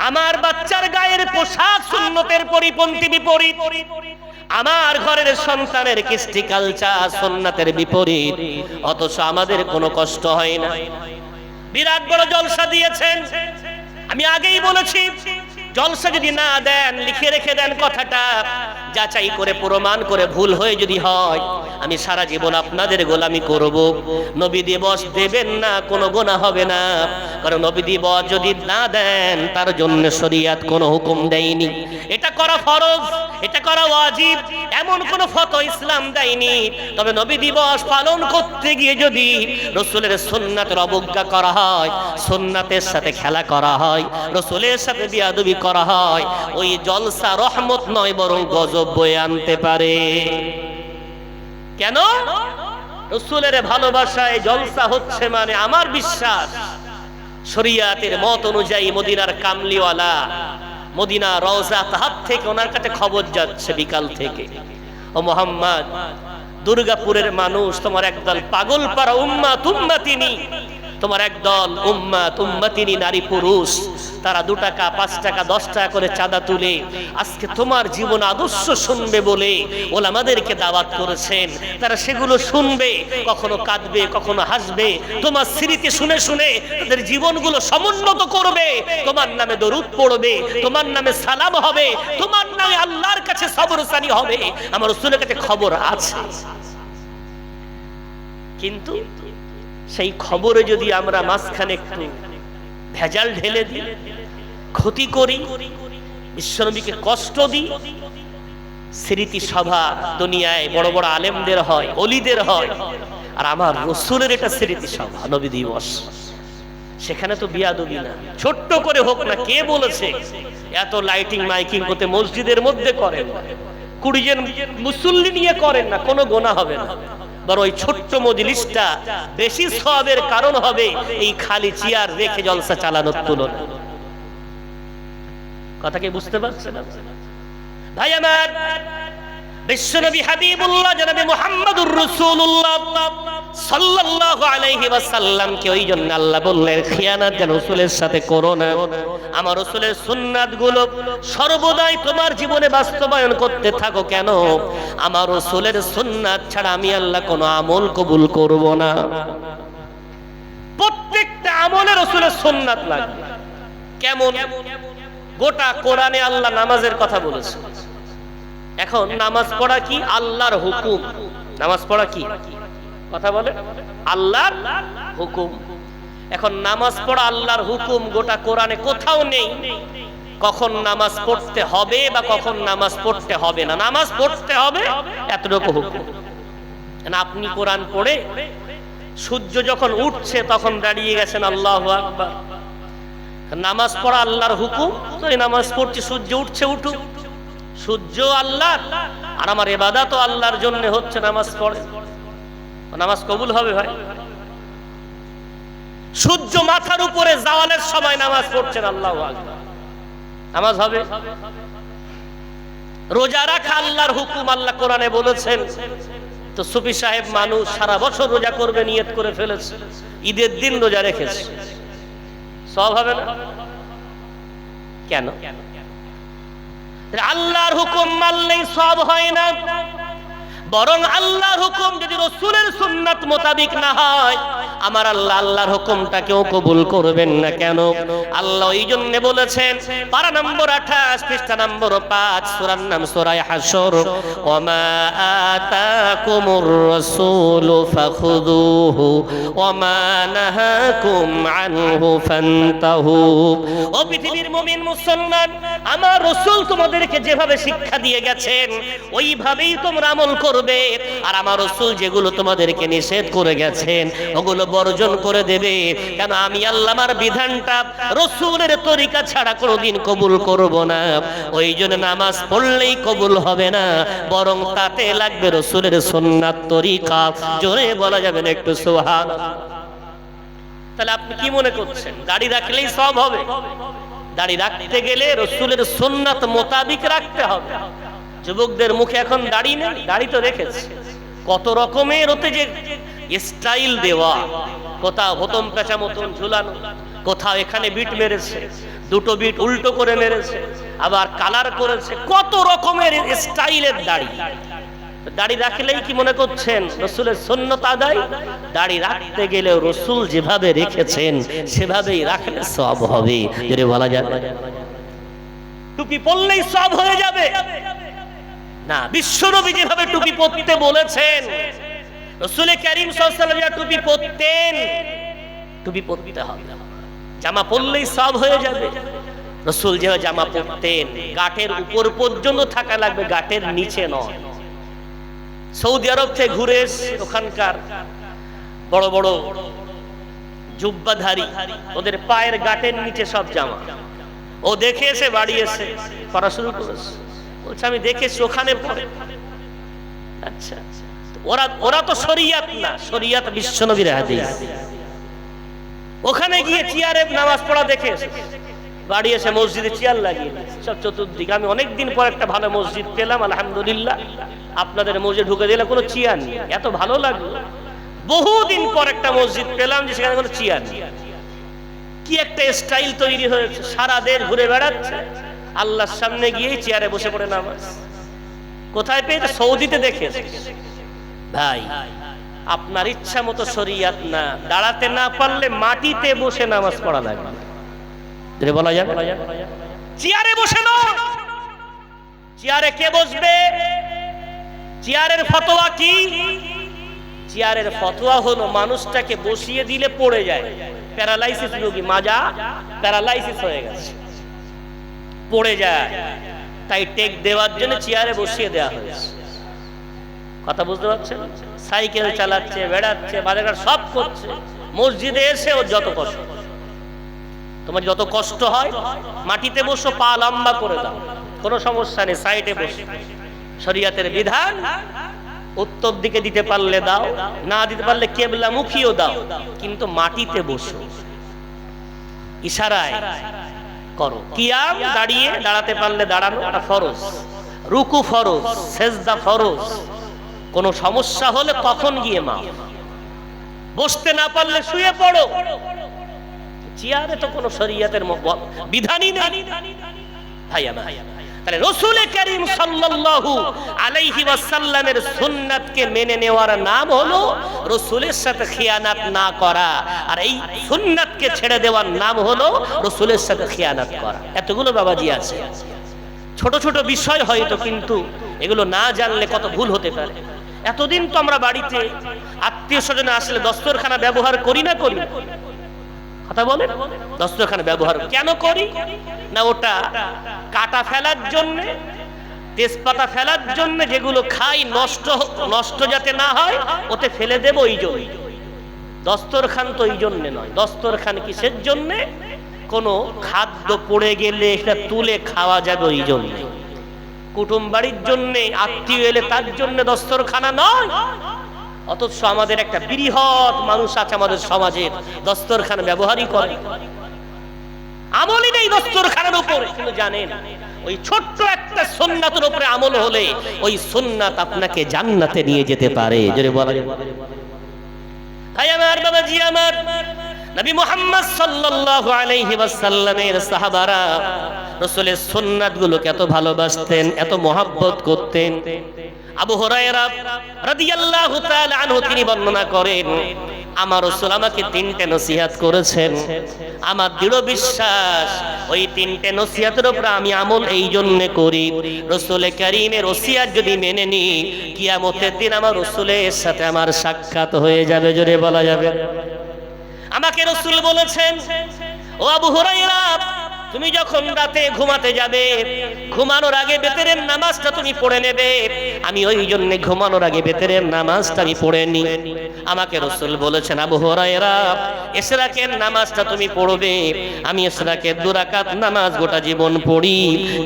A: আমার বাচ্চার গায়ের পোশাক সুন্নতের পরিপন্থী বিপরীত, আমার ঘরের সন্তানের কৃষ্টি কালচার সুন্নাতের বিপরীত, অথচ আমাদের কোনো কষ্ট হয় না। বিরাট বড় জলসা দিয়েছেন। আমি আগেই বলেছি, জলসা যদি না দেন, লিখে রেখে দেন কথাটা, যাচাই করে প্রমাণ করে ভুল হয়ে যদি হয়, আমি সারা জীবন আপনাদের গোলামি করব। নবী দিবস দেবেন না, কোনো গুনাহ হবে না, কারণ নবী দিবস যদি না দেন তার জন্য শরীয়ত কোনো হুকুম দেয়নি। এটা করা ফরজ, এটা করা ওয়াজিব, এমন কোনো ফতোয়া ইসলাম দেয়নি। তবে নবী দিবস পালন করতে গিয়ে যদি রাসূলের সুন্নাতের অবজ্ঞা করা হয়, সুন্নাতের সাথে খেলা করা হয়, রাসূলের সাথে বিয়াদবি করা হয়, ওই জলসা রহমত নয় বরং গজব বয়ে আনতে পারে। কেন? রাসূলের ভালোবাসায় জলসা হচ্ছে মানে আমার বিশ্বাস শরীয়তের মত অনুযায়ী মদিনার কামলিওয়ালা, মদিনা রওজা তাহার থেকে ওনার কাছে খবর যাচ্ছে বিকাল থেকে, ও মুহাম্মদ, দুর্গাপুরের মানুষ তোমার একদল পাগল পারা উম্মাত উম্মাতিনী, তোমার একদল উম্মাত উম্মাতিনী নারী পুরুষ, তারা 2 টাকা 5 টাকা 10 টাকা করে চাঁদা তুলে আজকে তোমার জীবন আদর্শ শুনবে বলে ওলামাদেরকে দাওয়াত করেছেন। তারা সেগুলো শুনবে, কখনো কাঁদবে, কখনো হাসবে, তোমার স্মৃতি শুনে শুনে তাদের জীবনগুলো সমুন্নত করবে, তোমার নামে দরুদ পড়বে, তোমার নামে সালাম হবে, তোমার নামে আল্লাহর কাছে সবরসানি হবে। আমার রাসূলের কাছে খবর আছে। কিন্তু সেই খবরে যদি আমরা মাঝখানে একটু ভেজাল ঢেলে দিই, ক্ষতি করি, বিশ্বনবীকে কষ্ট দিই, স্মৃতি সভা দুনিয়ায় বড় বড় আলেমদের হয়, ওলিদের হয়, আর আমার রাসূলের এটা স্মৃতি সভা, নবী দিবস, সেখানে তো বিয়াদবি না, ছোট্ট করে হোক না। কে বলেছে এত লাইটিং মাইকিং করতে? মসজিদের মধ্যে করেন না, 20 জন মুসল্লি নিয়ে করেন না, কোনো গুনাহ হবে না, বড় ওই ছোট্ট মজলিসটা বেশি সওয়াবের কারণ হবে এই খালি চেয়ার রেখে জলসা চালানোর তুলনায়। কথা কি বুঝতে পারছেন ভাই আমার? বিশ্বনবী হাবিবুল্লাহ জনাবে মুহাম্মদুর রাসূলুল্লাহ সাল্লাল্লাহু আলাইহি ওয়াসাল্লামকে ওই জন্য আল্লাহ বললেন, খিয়ানত যেন রাসূলের সাথে করো না। আমার রাসূলের সুন্নাতগুলো সর্বদাই তোমার জীবনে বাস্তবায়ন করতে থাকো। কেন? আমার রাসূলের সুন্নাত ছাড়া আমি আল্লাহ কোনো আমল কবুল করব না। প্রত্যেকটা আমলে রাসূলের সুন্নাত লাগবে। কেমন? গোটা কোরআনে আল্লাহ নামাজের কথা বলেছে। এখন নামাজ পড়া কি? আল্লাহর হুকুম। নামাজ পড়া কি? কথা বলে আল্লাহর হুকুম। এখন নামাজ পড়া আল্লাহর হুকুম গোটা কোরআনে কোথাও নেই কখন নামাজ পড়তে হবে বা কখন নামাজ পড়তে হবে না। নামাজ পড়তে হবে এতটুকু হুকুম। আপনি কোরআন পড়ে সূর্য যখন উঠছে তখন দাঁড়িয়ে গেছেন আল্লাহু আকবার। নামাজ পড়া আল্লাহর হুকুম, তো এই নামাজ পড়ছি, সূর্য উঠছে উঠুক, সূর্য আল্লাহর আর আমার ইবাদতও আল্লাহর জন্য হচ্ছে, নামাজ পড়ে। নামাজ কবুল হবে ভাই? সূর্য মাথার উপরে জাওয়ালের সময় নামাজ পড়ছেন, আল্লাহু আকবার, নামাজ হবে? রোজা রাখা আল্লাহর হুকুম, আল্লাহ কোরআনে বলেছেন। তো সুফি সাহেব মানুষ সারা বছর রোজা করবে নিয়ত করে ফেলেছে, ঈদের দিন রোজা রেখেছে, সব হবে না কেন? আল্লাহর হুকুম মানলেই সব হয় না, বরং আল্লাহর হুকুম যদি রাসূলের সুন্নাত মোতাবেক না হয়, আমার আল্লাহ আল্লাহর হুকুমটাকেও কবুল করবেন না। কেন? আল্লাহ এই জন্য বলেছেন, পারা নম্বর 28 পৃষ্ঠা নম্বর 5, সূরার নাম সূরা হাসর, ওয়ামা আতাকুমুর রাসূলু ফাখুযুহু ওয়ামা নাহাকুম আনহু ফান্তাহু। ও পৃথিবীর মুমিন মুসলমান, আমার রাসূল তোমাদেরকে যেভাবে শিক্ষা দিয়ে গেছেন ওইভাবেই তোমরা আমল করবে, আর আমার রাসূল যেগুলো তোমাদেরকে নিষেধ করে গেছেন ওগুলো বর্জন করে দেবে। কেন? আমি আল্লাহ আমার বিধানটা রাসূলের তরিকা ছাড়া কোনোদিন কবুল করব না। ওই জন্য নামাজ পড়লেই কবুল হবে না, বরং তাতে লাগবে রাসূলের সুন্নাত তরিকা। জোরে বলা যাবে না একটু সুবহানাল্লাহ? তাহলে আপনি কি মনে করছেন দাড়ি রাখলেই সব হবে? দাড়ি রাখতে গেলে রাসূলের সুন্নাত মোতাবেক রাখতে হবে। যুবকদের মুখে এখন দাড়ি নেই, দাড়ি তো রেখেছে, কত রকমের ওতে যে স্টাইল দেওয়া, কোথাও হতম পেঁচা মতন ঝুলানো, কোথাও এখানে বিট মেরেছে, দুটো বিট উল্টো করে মেরেছে, আবার কালার করেছে, কত রকমের স্টাইলের দাড়ি। দাড়ি রাখলেই কি মনে করছেন রাসূলের সুন্নাত আদায়? দাড়ি রাখতে গেলেও রাসূল যেভাবে রেখেছেন সেভাবেই রাখলে সব হবে। যদি বলা যাবে টুপি পরলেই সব হয়ে যাবে না, বিশ্বনবী যেভাবে টুপি পরতে বলেছেন, রাসূল কারীম সাল্লাল্লাহু আলাইহি ওয়াসাল্লাম টুপি পরতেন, টুপি পরতে হবে। জামা পরলেই সব হয়ে যাবে, রাসূল যেভাবে জামা পরতেন গাঁটের উপর পর্যন্ত থাকা লাগবে, গাঁটের নিচে নয়। সৌদি আরব থেকে ঘুরে এসে ওখানকার বড় বড় জুব্বাধারী, ওদের পায়ের গাঁটের নিচে সব জামা, ও দেখে এসে বাড়ি এসে পড়া শুরু করেছে, বলছে আমি দেখেছি ওখানে পড়ে। আচ্ছা, ওরা তো শরিয়াত না, শরিয়াত বিশ্বনবীর হাদিস। ওখানে গিয়ে চেয়ারে নামাজ পড়া দেখে বাড়ি এসে মসজিদে চেয়ার লাগিয়ে সব চতুর্দিকে। আমি অনেকদিন পর একটা ভালো মসজিদ পেলাম, আলহামদুলিল্লাহ। আপনাদের মসজিদে ঢুকে দিলে কোনো চেয়ার নেই, এত ভালো লাগলো। বহুদিন পর একটা মসজিদ পেলাম যে সেখানে কোনো চেয়ার নেই। কি একটা স্টাইল তৈরি হয়েছে, সারা দেশ ঘুরে বেড়াচ্ছে, আল্লাহর সামনে গিয়ে চেয়ারে বসে পড়ে নামাজ। কোথায় পেয়ে? সৌদিতে দেখে। ভাই, আপনার ইচ্ছা মতো শরিয়াত না, দাঁড়াতে না পারলে মাটিতে বসে নামাজ পড়া লাগবে। বলা যাবে চেয়ারে বসে নয়। চেয়ারে কে বসবে? চেয়ারের ফতোয়া কি? চেয়ারের ফতোয়া হলো মানুষটাকে বসিয়ে দিলে পড়ে যায়, প্যারালাইসিস রোগী, মাজা প্যারালাইসিস হয়ে গেছে, পড়ে যায়, তাই টেক দেওয়ার জন্য চেয়ারে বসিয়ে দেওয়া হয়েছে। কথা বুঝতে পারছেন? সাইকেল চালাচ্ছে, বেড়াচ্ছে, বাজারঘাট সব করছে, মসজিদে এসে ওর যত কষ্ট, তোমার যত কষ্ট হয় মাটিতে বসো, পা লম্বা করে দাও, কোনো সমস্যা নেই, সাইডে বসো। শরিয়াতের বিধান উত্তর দিকে দিতে পারলে দাও, না দিতে পারলে কেবলা মুখিও দাও, কিন্তু মাটিতে বসো, ইশারায় করো। কিয়াম দাঁড়িয়ে, দাঁড়াতে পারলে দাঁড়ানো, এটা ফরজ। রুকু ফরজ, সেজদা ফরজ। কোনো সমস্যা হলে তখন গিয়ে মাপ। বসতে না পারলে শুয়ে পড়ো। চেয়ারে তো কোনো শরিয়াতের বিধানই নেই। ভাই আমার, তাহলে রাসূল কারীম সাল্লাল্লাহু আলাইহি ওয়াসাল্লামের সুন্নাতকে মেনে নেওয়ার নাম হলো রাসূলের সাথে খিয়ানাত না করা, আর এই সুন্নাতকে ছেড়ে দেওয়ার নাম হলো রাসূলের সাথে খিয়ানাত করা। এতগুলো বাবাজি আছে, ছোট ছোট বিষয় হয়তো, কিন্তু এগুলো না জানলে কত ভুল হতে পারে। এতদিন তো আমরা বাড়িতে আত্মীয় স্বজন আসলে দস্তরখানা ব্যবহার করি না? করি। কথা বলে, দস্তরখানা ব্যবহার কেন করি না? ওটা কাটা ফেলার জন্য, তেজপাতা ফেলার জন্য, যেগুলো খাই নষ্ট যাতে না হয় ওতে ফেলে দেব, এই জন্য। দস্তরখান তো এই জন্য নয়। দস্তরখান কিসের জন্য? কোনো খাদ্য পড়ে গেলে এটা তুলে খাওয়া যাবে, ওই জন্য। কুটুম বাড়ির জন্য, আত্মীয় এলে তার জন্য দস্তরখানা নয়। অথচ আমাদের একটা বৃহৎ মানুষ আছে আমাদের সমাজে দস্তরখান ব্যবহারই করে, আমলই নেই দস্তরখানের উপরে। কিন্তু জানেন ওই ছোট্ট একটা সুন্নাতের উপরে আমল হলে ওই সুন্নাত আপনাকে জান্নাতে নিয়ে যেতে পারে। জোরে বলা যাবে। ভাই আমার, বাবাজি আমার, নবী মুহাম্মদ সাল্লাল্লাহু আলাইহি ওয়াসাল্লামের সাহাবারা রাসূলের সুন্নাতগুলোকে এত ভালোবাসতেন, এত মহব্বত করতেন। আবু হুরায়রা রাদিয়াল্লাহু তাআলা আনহু তিনি বর্ণনা করেন, আমার রাসূল আমাকে তিনটে নসিহত করেছেন। আমার দৃঢ় বিশ্বাস ওই তিনটে নসিহতের উপর আমি আমল এই জন্য করি, রাসূল কারীমের ওসিয়ত যদি মেনে নিই, কিয়ামতের দিন আমার রাসূলের সাথে আমার সাক্ষাৎ হয়ে যাবে। জোরে বলা যাবে। আমাকে রাসূল বলেছেন, ও আবু হুরায়রা, তুমি যখন রাতে ঘুমাতে যাবে, ঘুমানোর আগে বেতেরের নামাজটা তুমি পড়ে নেবে। আমি ওই জন্য ঘুমানোর আগে বেতেরের নামাজটা আমি পড়ে নি। আমাকে রাসূল বলেছেন, আবু হুরায়রা, ইশরাকের নামাজটা তুমি পড়বে। আমি ইশরাকের 2 রাকাত নামাজ গোটা জীবন পড়ি,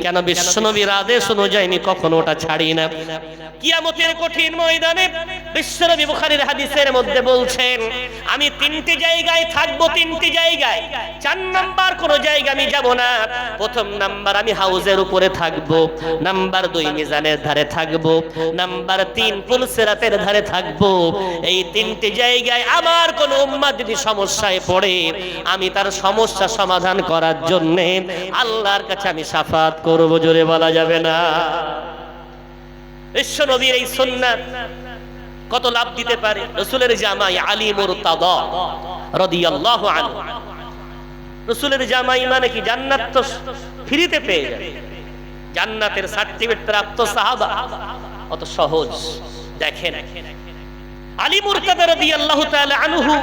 A: কেন বিশ্বনবীর আদেশ অনুযায়ী আমি কখনো ওটা ছাড়ি না। কিয়ামতের কঠিন ময়দানে বিশ্বনবী বুখারীর হাদিসের মধ্যে বলছেন, আমি 3টি জায়গায় থাকবো, 3টি জায়গায়। 4 নাম্বার কোন জায়গা আমি যাব না। প্রথম নাম্বার আমি হাউজের উপরে থাকবো, নাম্বার 2 মিজানের ধারে থাকবো, নাম্বার 3 পুলসিরাতের ধারে থাকবো। এই 3টি জায়গায় আমার কোন উম্মত যদি সমস্যায় পড়ে, আমি তার সমস্যা সমাধান করার জন্য আল্লাহর কাছে আমি শাফাত করব। জোরে বলা যাবে না। বিশ্বনবীর এই সুন্নাত কত লাভ দিতে পারে। রাসূলের জামাই আলী মুরতাদা রাদিয়াল্লাহু আনহু, রাসূলের জামাই মানে কি জান্নাত তো ফ্রিতে পেয়ে যাবে, জান্নাতের সার্টিফিকেট প্রাপ্ত সাহাবা। অত সহজ। দেখেন আলী মুরতাদা রাদিয়াল্লাহু তাআলা আনহু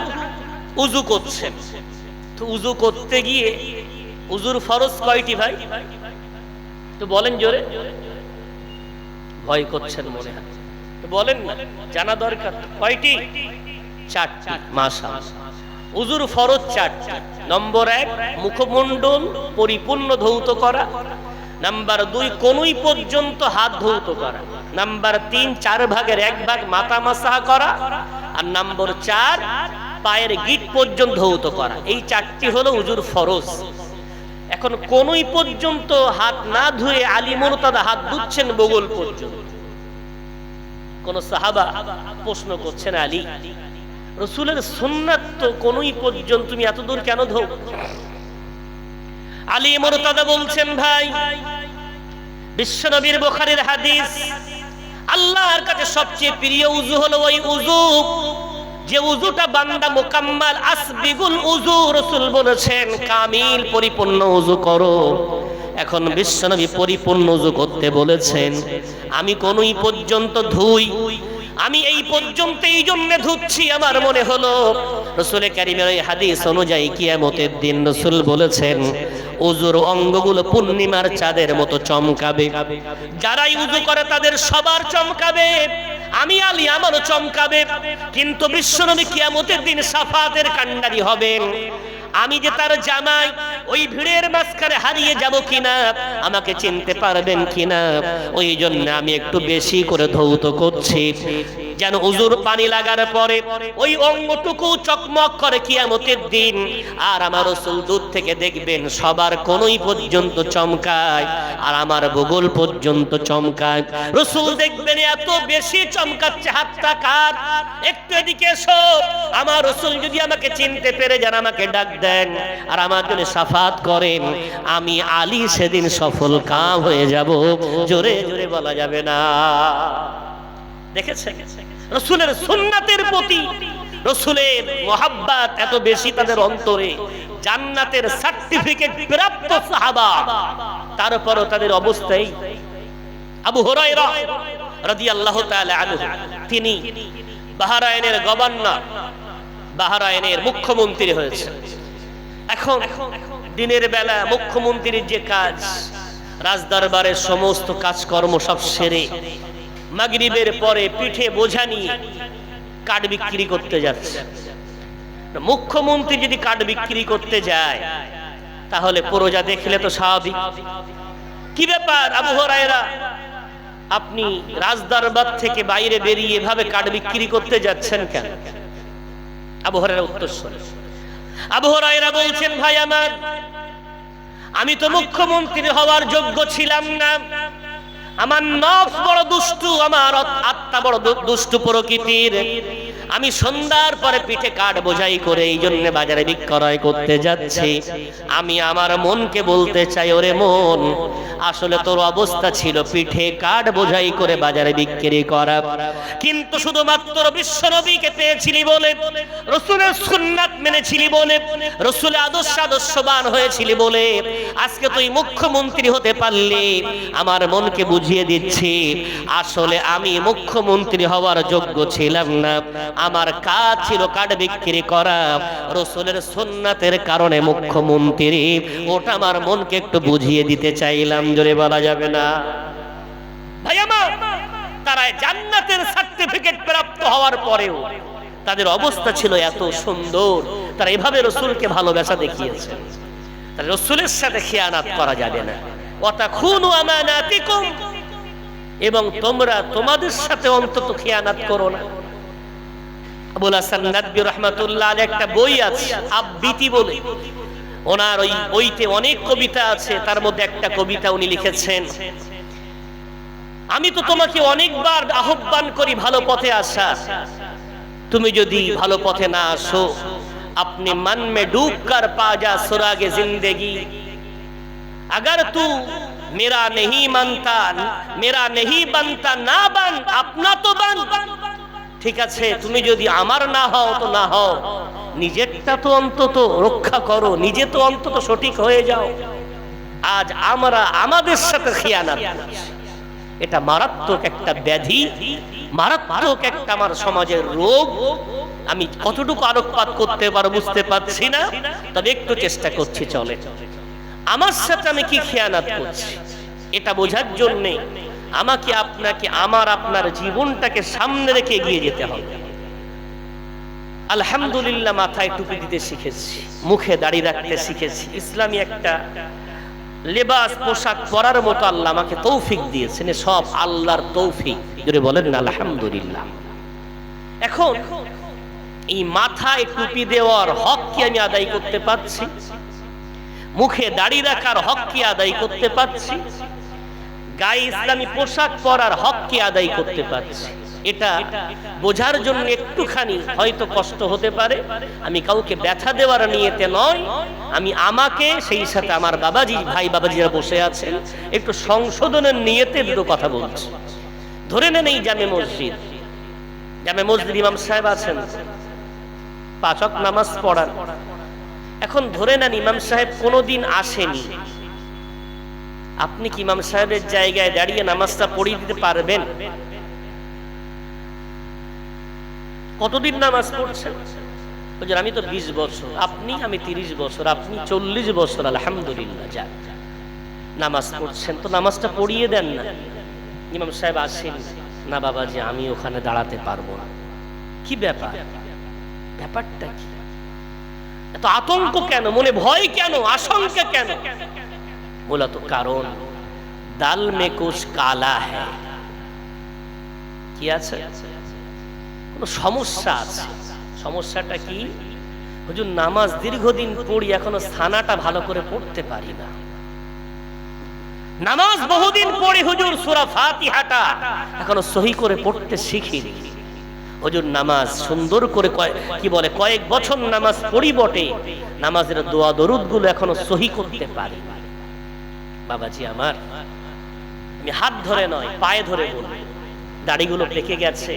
A: ওযু করছেন। তো ওযু করতে গিয়ে, ওযুর ফরজ কয়টি ভাই? তো বলেন জোরে। ভয় করছেন মনে হয়, তো বলেন না, জানা দরকার। কয়টি? 4টি। মাশাআল্লাহ। ওযুর ফরজ 4টি। নম্বর 1 মুখমণ্ডল পরিপূর্ণ ধৌত করা, নাম্বার 2 কোনুই পর্যন্ত হাত ধৌত করা, নাম্বার 3 4 ভাগের 1 ভাগ মাথা মাসাহ করা, আর নম্বর 4 পায়ের গিট পর্যন্ত ধৌত করা। এই 4টি হলো ওযুর ফরজ। এখন কোনুই পর্যন্ত হাত না ধুয়ে আলী মুরতাদা হাত ধুচ্ছেন বগল পর্যন্ত। কোন সাহাবা প্রশ্ন করছেন, আলী, রাসূলের সুন্নাত তো কোনুই পর্যন্ত, তুমি এত দূর কেন ধো? আলী মুরতাদা বলছেন, ভাই, বিশ্বনবীর বুখারীর হাদিস, আল্লাহর কাছে সবচেয়ে প্রিয় ওযু হলো ওই ওযু যে ওযুটা বান্দা মুকাম্মাল আসবিগুল ওযু, রাসূল বলেছেন কামিল পরিপূর্ণ ওযু করো। এখন বিশ্বনবী পরিপূর্ণ ওযু করতে বলেছেন, আমি কোনই পর্যন্ত ধুই, আমি এই পর্যন্ত এই জন্য ধুচ্ছি, আমার মনে হলো রাসূল কারীমের এই হাদিস অনুযায়ী কিয়ামতের দিন রাসূল বলেছেন ওযুর অঙ্গগুলো পূর্ণিমার চাঁদের মতো চমকাবে। যারাই ওযু করে তাদের সবার চমকাবে, আমি আলী আমারও চমকাবে। কিন্তু বিশ্বনবী কিয়ামতের দিন শাফাতের কান্ডারি হবেন। আমি যে তার জামাই, ওই ভিড়ের মাঝখানে হারিয়ে যাব কিনা, আমাকে চিনতে পারবেন কিনা, ওই জন্য আমি একটু বেশি করে ধৌত করছি, যেন ওযুর পানি লাগার পরে ওই অঙ্গটুকু চকমক করে কিয়ামতের দিন। আর আমার রাসূল দূর থেকে দেখবেন সবার কোনই পর্যন্ত চমকায়, আর আমার বগল পর্যন্ত চমকায়। রাসূল দেখবেন এত বেশি চমকাচ্ছে, হাতটা কাট, একটু এদিকে এসো। আমার রাসূল যদি আমাকে চিনতে পেরে যান, আমাকে ডাক দেন আর আমার জন্য শাফাত করেন, আমি আলী সেদিন সফল কাম হয়ে যাব। জোরে জোরে বলা যাবে না। দেখেছেন রাসূলের সুন্নাতের প্রতি রাসূলের মুহাব্বত এত বেশি তাদের অন্তরে, জান্নাতের সার্টিফিকেট প্রাপ্ত সাহাবা, তারপরও তাদের অবস্থাই। আবু হুরায়রা রাদিয়াল্লাহু তাআলা আনহু, তিনি বাহরাইনের গভর্নর, বাহরাইনের মুখ্যমন্ত্রী হয়েছে। এখন দিনের বেলা মুখ্যমন্ত্রীর যে কাজ, রাজদরবারের সমস্ত কাজকর্ম সব সেরে মাগরিবের পরে পিঠে বোঝা নিয়ে কাঠ বিক্রি করতে যাচ্ছে। মুখ্যমন্ত্রী যদি কাঠ বিক্রি করতে যায়, তাহলে প্রজা দেখলে তো স্বাভাবিক, কি ব্যাপার আবু হুরায়রা, আপনি রাজদরবার থেকে বাইরে বেরিয়ে এভাবে কাঠ বিক্রি করতে যাচ্ছেন কেন? আবু হুরায়রা উত্তর শুনুন। আবু হুরায়রা বলছেন, ভাই আমার, আমি তো মুখ্যমন্ত্রী হওয়ার যোগ্য ছিলাম না। আমার নফস বড় দুষ্টু, আমার আত্মা বড় দুষ্টু প্রকৃতির। আমি সন্ধ্যার পরে পিঠে কাঠ বোঝাই করে এই জন্য বাজারে বিক্রয় করতে যাচ্ছি। আমি আমার মনকে বলতে চাই, ওরে মন, আসলে তোর অবস্থা ছিল পিঠে কাঠ বোঝাই করে বাজারে বিক্রি করা, কিন্তু শুধুমাত্র বিশ্বনবীকে পেয়েছিলি বলে, রাসূলের সুন্নাত মেনেছিলি বলে, রাসূলের আদর্শবান হয়েছিলি বলে আজকে তুই মুখ্যমন্ত্রী হতে পারলি। আমার মনকে বুঝিয়ে দিচ্ছি, আসলে আমি মুখ্যমন্ত্রী হওয়ার যোগ্য ছিলাম না। আমার কাজ ছিল কাঠ বিক্রি করা, রাসূলের সুন্নাতের কারণে মুখ্যমন্ত্রী। ওটা আমার মনকে একটু বুঝিয়ে দিতে চাইলাম। জোরে বলা যাবে না? ভাই আমার, তারা জান্নাতের সার্টিফিকেট প্রাপ্ত হওয়ার পরেও তাদের অবস্থা ছিল এত সুন্দর, তারা এভাবে রাসূলকে ভালোবাসা দেখিয়েছে। তাহলে রাসূলের সাথে খিয়ানাত করা যাবে না। ওয়াতাখুনু আমানাতিকুম, এবং তোমরা তোমাদের সাথে অন্তত খিয়ানাত করো না। আবুল হাসান নাদভী রাহমাতুল্লাহ আলাইহি একটা বই আছে আবৃত্তি বলে, ওনার ওই বইতে অনেক কবিতা আছে, তার মধ্যে একটা কবিতা উনি লিখেছেন, আমি তো তোমাকে অনেকবার আহ্বান করি ভালো পথে আসা, তুমি যদি ভালো পথে না আসো, अपने मन में डूब कर पा जा सुरागे जिंदगी, अगर तू मेरा नहीं मानता, मेरा नहीं बनता, ना बन अपना तो बन। ঠিক আছে, তুমি যদি আমার না হও তো না হও, নিজেরটা তো অন্তত রক্ষা করো, নিজে তো অন্তত সঠিক হয়ে যাও। আজ আমরা আমাদের সাথে খিয়ানাত করছি, এটা মারাত্মক একটা ব্যাধি, মারাত্মক একটা আমার সমাজের রোগ। আমি কতটুকু আলোকপাত করতে পারো বুঝতে পারছি না, তবে একটু চেষ্টা করছি। চলে, আমার সাথে আমি কি খিয়ানাত করছি এটা বোঝার জন্য আমাকে আপনাকে আপনার জীবনটাকে সামনে রেখে এগিয়ে যেতে হবে। আলহামদুলিল্লাহ, মাথায় টুপি দিতে শিখেছি, মুখে দাড়ি রাখতে শিখেছি, ইসলামী একটা লেবাস পোশাক পরার মতো আল্লাহ আমাকে তৌফিক দিয়েছেন। সব আল্লাহর তৌফিক, যদি বলেন না আলহামদুলিল্লাহ। এখন এই মাথায় টুপি দেওয়ার হক কি আমি আদায় করতে পারছি? মুখে দাড়ি রাখার হক কি আদায় করতে পারছি? গায়ে ইসলামী পোশাক পরার হক কি আদায় করতে পারছি? এটা বোঝার জন্য একটুখানি হয়তো কষ্ট হতে পারে। আমি কাউকে ব্যথা দেওয়ার নিয়তে নয়, আমি আমাকে সেই সাথে আমার বাবাজি ভাই বাবাজিরা বসে আছেন একটু সংশোধনের নিয়তে দুটো কথা বলছি। ধরে নেন এই জামে মসজিদ ইমাম সাহেব আছেন, 5 ওয়াক্ত নামাজ পড়ান। এখন ধরে নেন ইমাম সাহেব কোনোদিন আসেনি, আপনি কি ইমাম সাহেবের জায়গায় দাঁড়িয়ে নামাজটা পড়িয়ে দিতে পারবেন? কতদিন নামাজ পড়ছেন? হুজুর আমি তো 20 বছর, আমি 30 বছর, আপনি 40 বছর। আলহামদুলিল্লাহ, যাক নামাজ পড়ছেন তো নামাজটা পড়িয়ে দেন না। ইমাম সাহেব আসেন না, বাবাজি আমি ওখানে দাঁড়াতে পারবো না। কি ব্যাপার? ব্যাপারটা কি? এত আতঙ্ক কেন, মনে ভয় কেন, আশঙ্কা কেন? বলা তো কারণ দাল মে কুছ কালা হ্যায়। কি আছে? কোনো সমস্যা আছে। সমস্যাটা কি? হুজুর নামাজ দীর্ঘদিন পড়ি, এখনো সানাটা ভালো করে পড়তে পারি না। নামাজ বহুদিন পড়ি হুজুর, সূরা ফাতিহাটা এখনো সহি করে পড়তে শিখিনি। হুজুর নামাজ সুন্দর করে কয়েক বছর নামাজ পড়ি বটে, নামাজের দোয়া দরুদ গুলো এখনো সহি করতে পারি। বাবাজি আমার, আমি হাত ধরে নয় পায়ে ধরে বলি, দাড়িগুলো পেকে গেছে,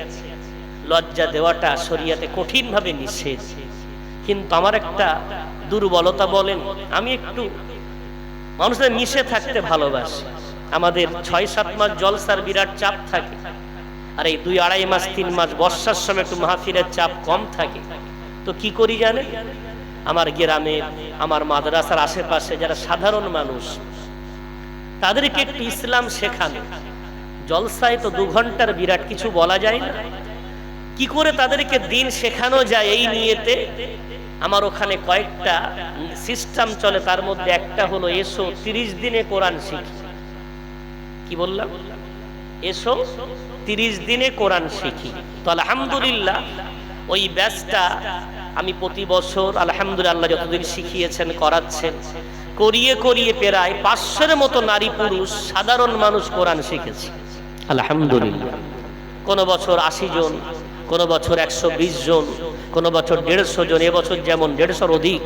A: লজ্জা দেওয়াটা শরিয়াতে কঠিন ভাবে নিষেধ। কিন্তু আমার একটা দুর্বলতা বলেন, আমি একটু মানুষের মিশে থাকতে ভালোবাসি। আমাদের 6-7 মাস জলসার বিরাট চাপ থাকে, আর এই 2-2.5 মাস 3 মাস বর্ষার সময় একটু মাহফিলের চাপ কম থাকে। তো কি করি জানেন? আমার গ্রামে, আমার মাদ্রাসার আশেপাশে যারা সাধারণ মানুষ, তাদেরকে একটু ইসলাম শেখানো। জলসায় তো 2 ঘন্টার বিরাট কিছু বলা যায় না, কি করে তাদেরকে দিন শেখানো যায় এই নিয়েতে আমার ওখানে কয়েকটা সিস্টেম চলে। তার মধ্যে একটা হলো এসো 30 দিনে কোরআন শিখি। কি বললাম? এসো 30 দিনে কোরআন শিখি। তো আলহামদুলিল্লাহ ওই ব্যাচটা আমি প্রতি বছর আলহামদুলিল্লাহ যতদিন শিখিয়েছেন করাচ্ছেন, করিয়ে করিয়ে প্রায় 500-এর মতো নারী পুরুষ সাধারণ মানুষ কোরআন শিখেছে আলহামদুলিল্লাহ। কোন বছর 80 জন, কোন বছর 120 জন, কোন বছর 150 জন। এবছর যেমন 150-এর অধিক,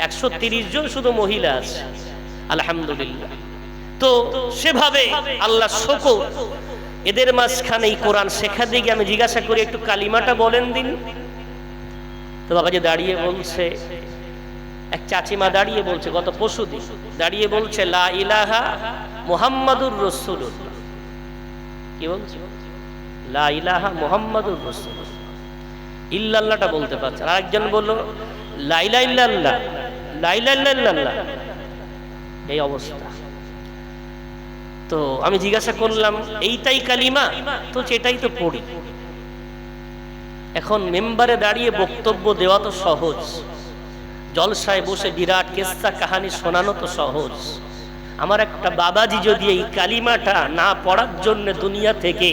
A: 130 জন শুধু মহিলা আছে আলহামদুলিল্লাহ। তো সেভাবে আল্লাহ শুকর, এদের মাঝখানে এই কোরআন শেখা দিকে আমি জিজ্ঞাসা করি একটু কালিমাটা বলেন দিন। তো বাবাজি দাঁড়িয়ে বলছে, এক চাচিমা দাঁড়িয়ে বলছে, গত পরশুদিন দাঁড়িয়ে বলছে লা ইলাহা মুহাম্মাদুর রাসূলুল্লাহ। কি বলছে? লা ইলাহা মুহাম্মাদুর রাসূলুল্লাহ। ইল্লাল্লাহটা বলতে পারছে। আর একজন বলল লা ইলাহা ইল্লাল্লাহ, লা ইলাহা ইল্লাল্লাহ। এই অবস্থা। তো আমি জিজ্ঞাসা করলাম এইটাই কালিমা? তো এটাই তো পড়ি। এখন মেম্বারে দাঁড়িয়ে বক্তব্য দেওয়া তো সহজ, জলসায় বসে বিরাট কিস্সা কাহিনী শোনানো তো সহজ। আমার একটা বাবাজি যদি এই কালিমাটা না পড়ার জন্য দুনিয়া থেকে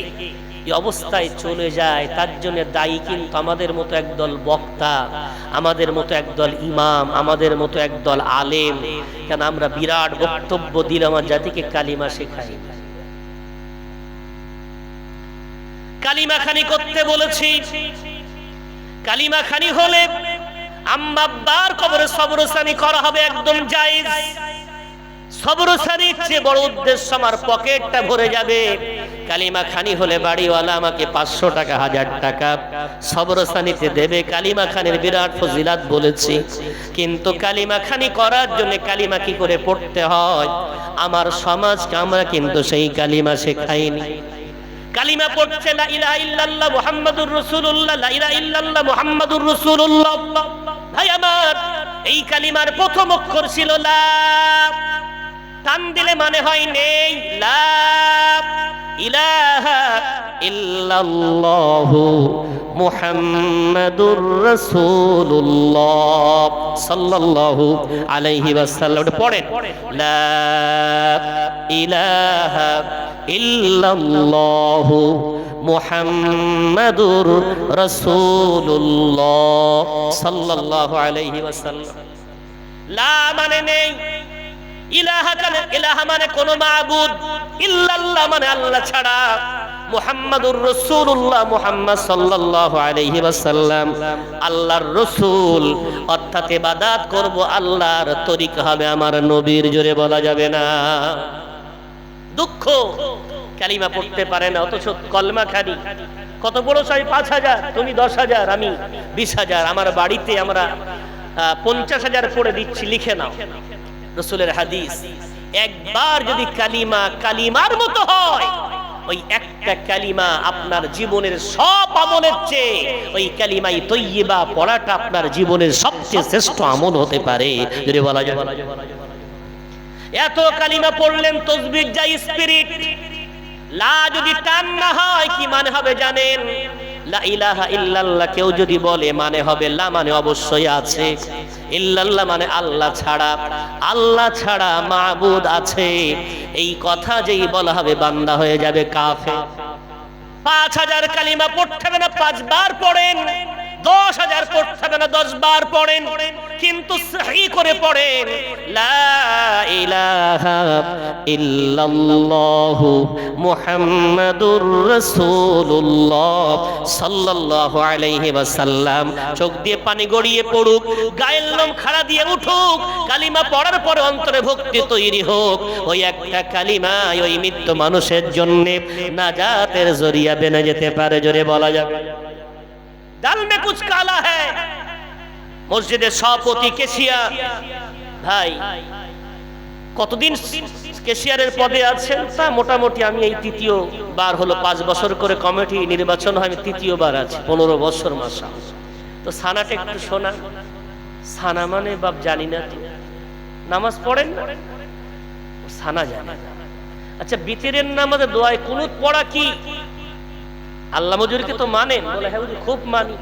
A: এই অবস্থায় চলে যায়, তার জন্য দায়ী কিন্তু আমাদের মতো একদল বক্তা, আমাদের মতো একদল ইমাম, আমাদের মতো একদল আলেম। কেন আমরা বিরাট বক্তব্য দিলাম আমার জাতিকে কালিমা শেখাই। কালিমা খানি করতে বলেছি, কালিমা খানি হলে আম্মা আব্বার কবরে সবরসানি করা হবে একদম জায়েজ। সবরসানির চেয়ে বড় উদ্দেশ্য আমার পকেটটা ভরে যাবে। কালিমা খানি হলে বাড়িওয়ালা আমাকে 500 টাকা 1000 টাকা সবরসানিতে দেবে। কালিমা খানের বিরাট ফজিলাত বলেছি, কিন্তু কালিমা খানি করার জন্য কালিমা কি করে পড়তে হয় আমার সমাজকে আমরা কিন্তু সেই কালিমা শেখাইনি। কালিমা পড়ছে লা ইলাহা ইল্লাল্লাহ মুহাম্মাদুর রাসূলুল্লাহ, লা ইলাহা ইল্লাল্লাহ মুহাম্মাদুর রাসূলুল্লাহ। ভাই আমার, এই কালিমার প্রথম অক্ষর ছিল লাম। টান দিলে মানে হয় নেই। লা ইলাহা ইল্লাল্লাহু মুহাম্মাদুর রাসূলুল্লাহ সাল্লাল্লাহু আলাইহি ওয়াসাল্লাম। পড়েন লা ইলাহা ইল্লাল্লাহু মুহাম্মাদুর রাসূলুল্লাহ সাল্লাল্লাহু আলাইহি ওয়াসাল্লাম। লা মানে নেই, ইলাহা মানে কোন মাবুদ, ইল্লাল্লাহ মানে আল্লাহ ছাড়া, মুহাম্মাদুর রাসূলুল্লাহ মুহাম্মদ সাল্লাল্লাহু আলাইহি ওয়াসাল্লাম আল্লাহর রাসূল, অর্থাৎ ইবাদত করব আল্লাহর তরিকা হবে আমার নবীর। জোরে বলা যাবে না। দুঃখ কালিমা পড়তে পারে না, অথচ কলমা খানি কত বড় সাই 5000, তুমি 10,000, আমি 20,000। আমার বাড়িতে আমরা 50,000 পড়ে দিচ্ছি, লিখে নাও। রাসূলের হাদিস, একবার যদি কালিমা কালিমার মতো হয়, ওই একটা কালিমা আপনার জীবনের সব আমলের চেয়ে ওই কালিমাই তৈয়বা পড়াটা আপনার জীবনের সবচেয়ে শ্রেষ্ঠ আমল হতে পারে। যদি বলা যায় এত কালিমা পড়লেন তাসবিহ যা স্পিরিট, লা যদি টান না হয় কি মানে হবে জানেন? লা ইলাহা ইল্লাল্লাহ কেউ যদি বলে মানে হবে লা মানে অবশ্যই আছে, ইল্লাল্লাহ মানে আল্লাহ ছাড়া, আল্লাহ ছাড়া মাবুদ আছে। এই কথা যেই বলা হবে বান্দা হয়ে যাবে কাফের। 5000 কালিমা পড়তে হবে না 5 বার পড়েন, 10,000 পড়তে হবে না 10 বার পড়েন, কিন্তু সহি করে পড়েন লা ইলাহা ইল্লাল্লাহু মুহাম্মাদুর রাসূলুল্লাহ সাল্লাল্লাহু আলাইহি ওয়াসাল্লাম। চোখ দিয়ে পানি গড়িয়ে পড়ুক, গায়ের লোম খাড়া দিয়ে উঠুক, কালিমা পড়ার পরে অন্তরে ভক্তি তৈরি হোক। ওই একটা কালিমা ওই মৃত্যু মানুষের জন্য নাজাতের জরিয়া বেনে যেতে পারে। জোরে বলা যাবে দাল মে কুছ কালা হ্যায়। মসজিদের সভাপতি কেশিয়া ভাই কতদিন কেশিয়ারের পদে আছেন? তা মোটামুটি আমি এই 3য় বার হলো, 5 বছর করে কমিটি নির্বাচন হয়, আমি 3য় বার আছি, 15 বছর মাসা। তো সানাটা একটু শোনা। সানা মানে বাপ জানি না, তো নামাজ পড়েন না, সানা জানে। আচ্ছা, বিতরের নামাজে দোয়ায় কুনুত পড়া কি? আল্লাহ মজুরিকে তো মানেন? বলে হ্যাঁ হুজুর খুব মানি।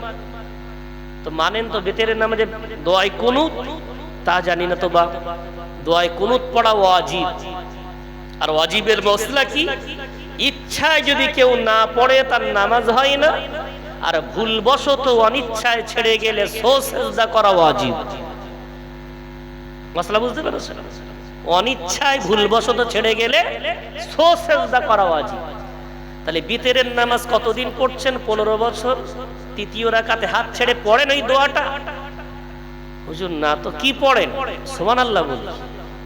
A: তো মানেন তো বিতরের নামাজে দোয়ায় কুনুত? তা জানি না তো বা। দোয়ায় কুনুত পড়া ওয়াজিব। আর ওয়াজিবের মসলা কি? ইচ্ছায় যদি কেউ না পড়ে তার নামাজ হয় না, আর ভুলবশত অনিচ্ছায় ছেড়ে গেলে সেজদা করা ওয়াজিব। মাসলা বুঝতে পেরেছেন? অনিচ্ছায় ভুলবশত ছেড়ে গেলে সেজদা করা ওয়াজিব। তাহলে বিতরের নামাজ কতদিন পড়ছেন? 15 বছর। তৃতীয় রাকাতে হাত ছেড়ে পড়েন ওই দোয়াটা? হুজুর না তো কি পড়েন? সুবহানাল্লাহ বলি।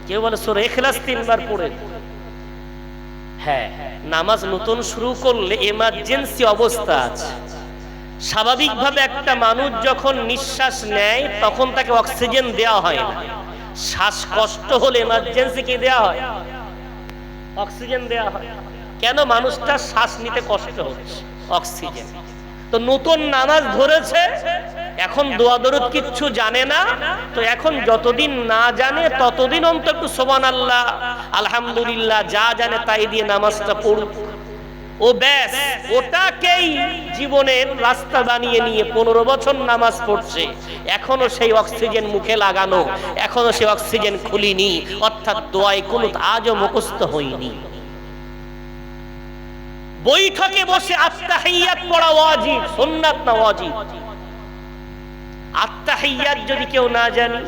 A: কেউ বলে সূরা ইখলাস 3 বার পড়েন। হ্যাঁ, নামাজ নতুন শুরু করলে এমার্জেন্সি অবস্থা আছে। স্বাভাবিকভাবে একটা মানুষ যখন নিঃশ্বাস নেয় তখন তাকে অক্সিজেন দেওয়া হয় না। শ্বাসকষ্ট হলে এমার্জেন্সি কি দেওয়া হয়? অক্সিজেন দেওয়া হয়। কেন? মানুষটা শ্বাস নিতে কষ্ট হচ্ছে, অক্সিজেন। তো নতুন নামাজ ধরেছে, এখন দোয়া দরুদ কিচ্ছু জানে না, তো এখন যতদিন না জানে ততদিন অন্তত একটু সুবহানাল্লাহ, আলহামদুলিল্লাহ যা জানে তাই দিয়ে নামাজটা পড়ুক। ও ব্যাস, ওটাকেই জীবনের রাস্তা বানিয়ে নিয়ে 15 বছর নামাজ পড়ছে, এখনো সেই অক্সিজেন মুখে লাগানো, এখনো সেই অক্সিজেন খুলিনি, অর্থাৎ দোয়ায় কুনুত আজও মুখস্থ হয়নি। বৈঠকে বসে আত্তাহিয়াত পড়া ওয়াজিব, সুন্নাত না ওয়াজিব। আত্তাহিয়াত যদি কেউ না জানে,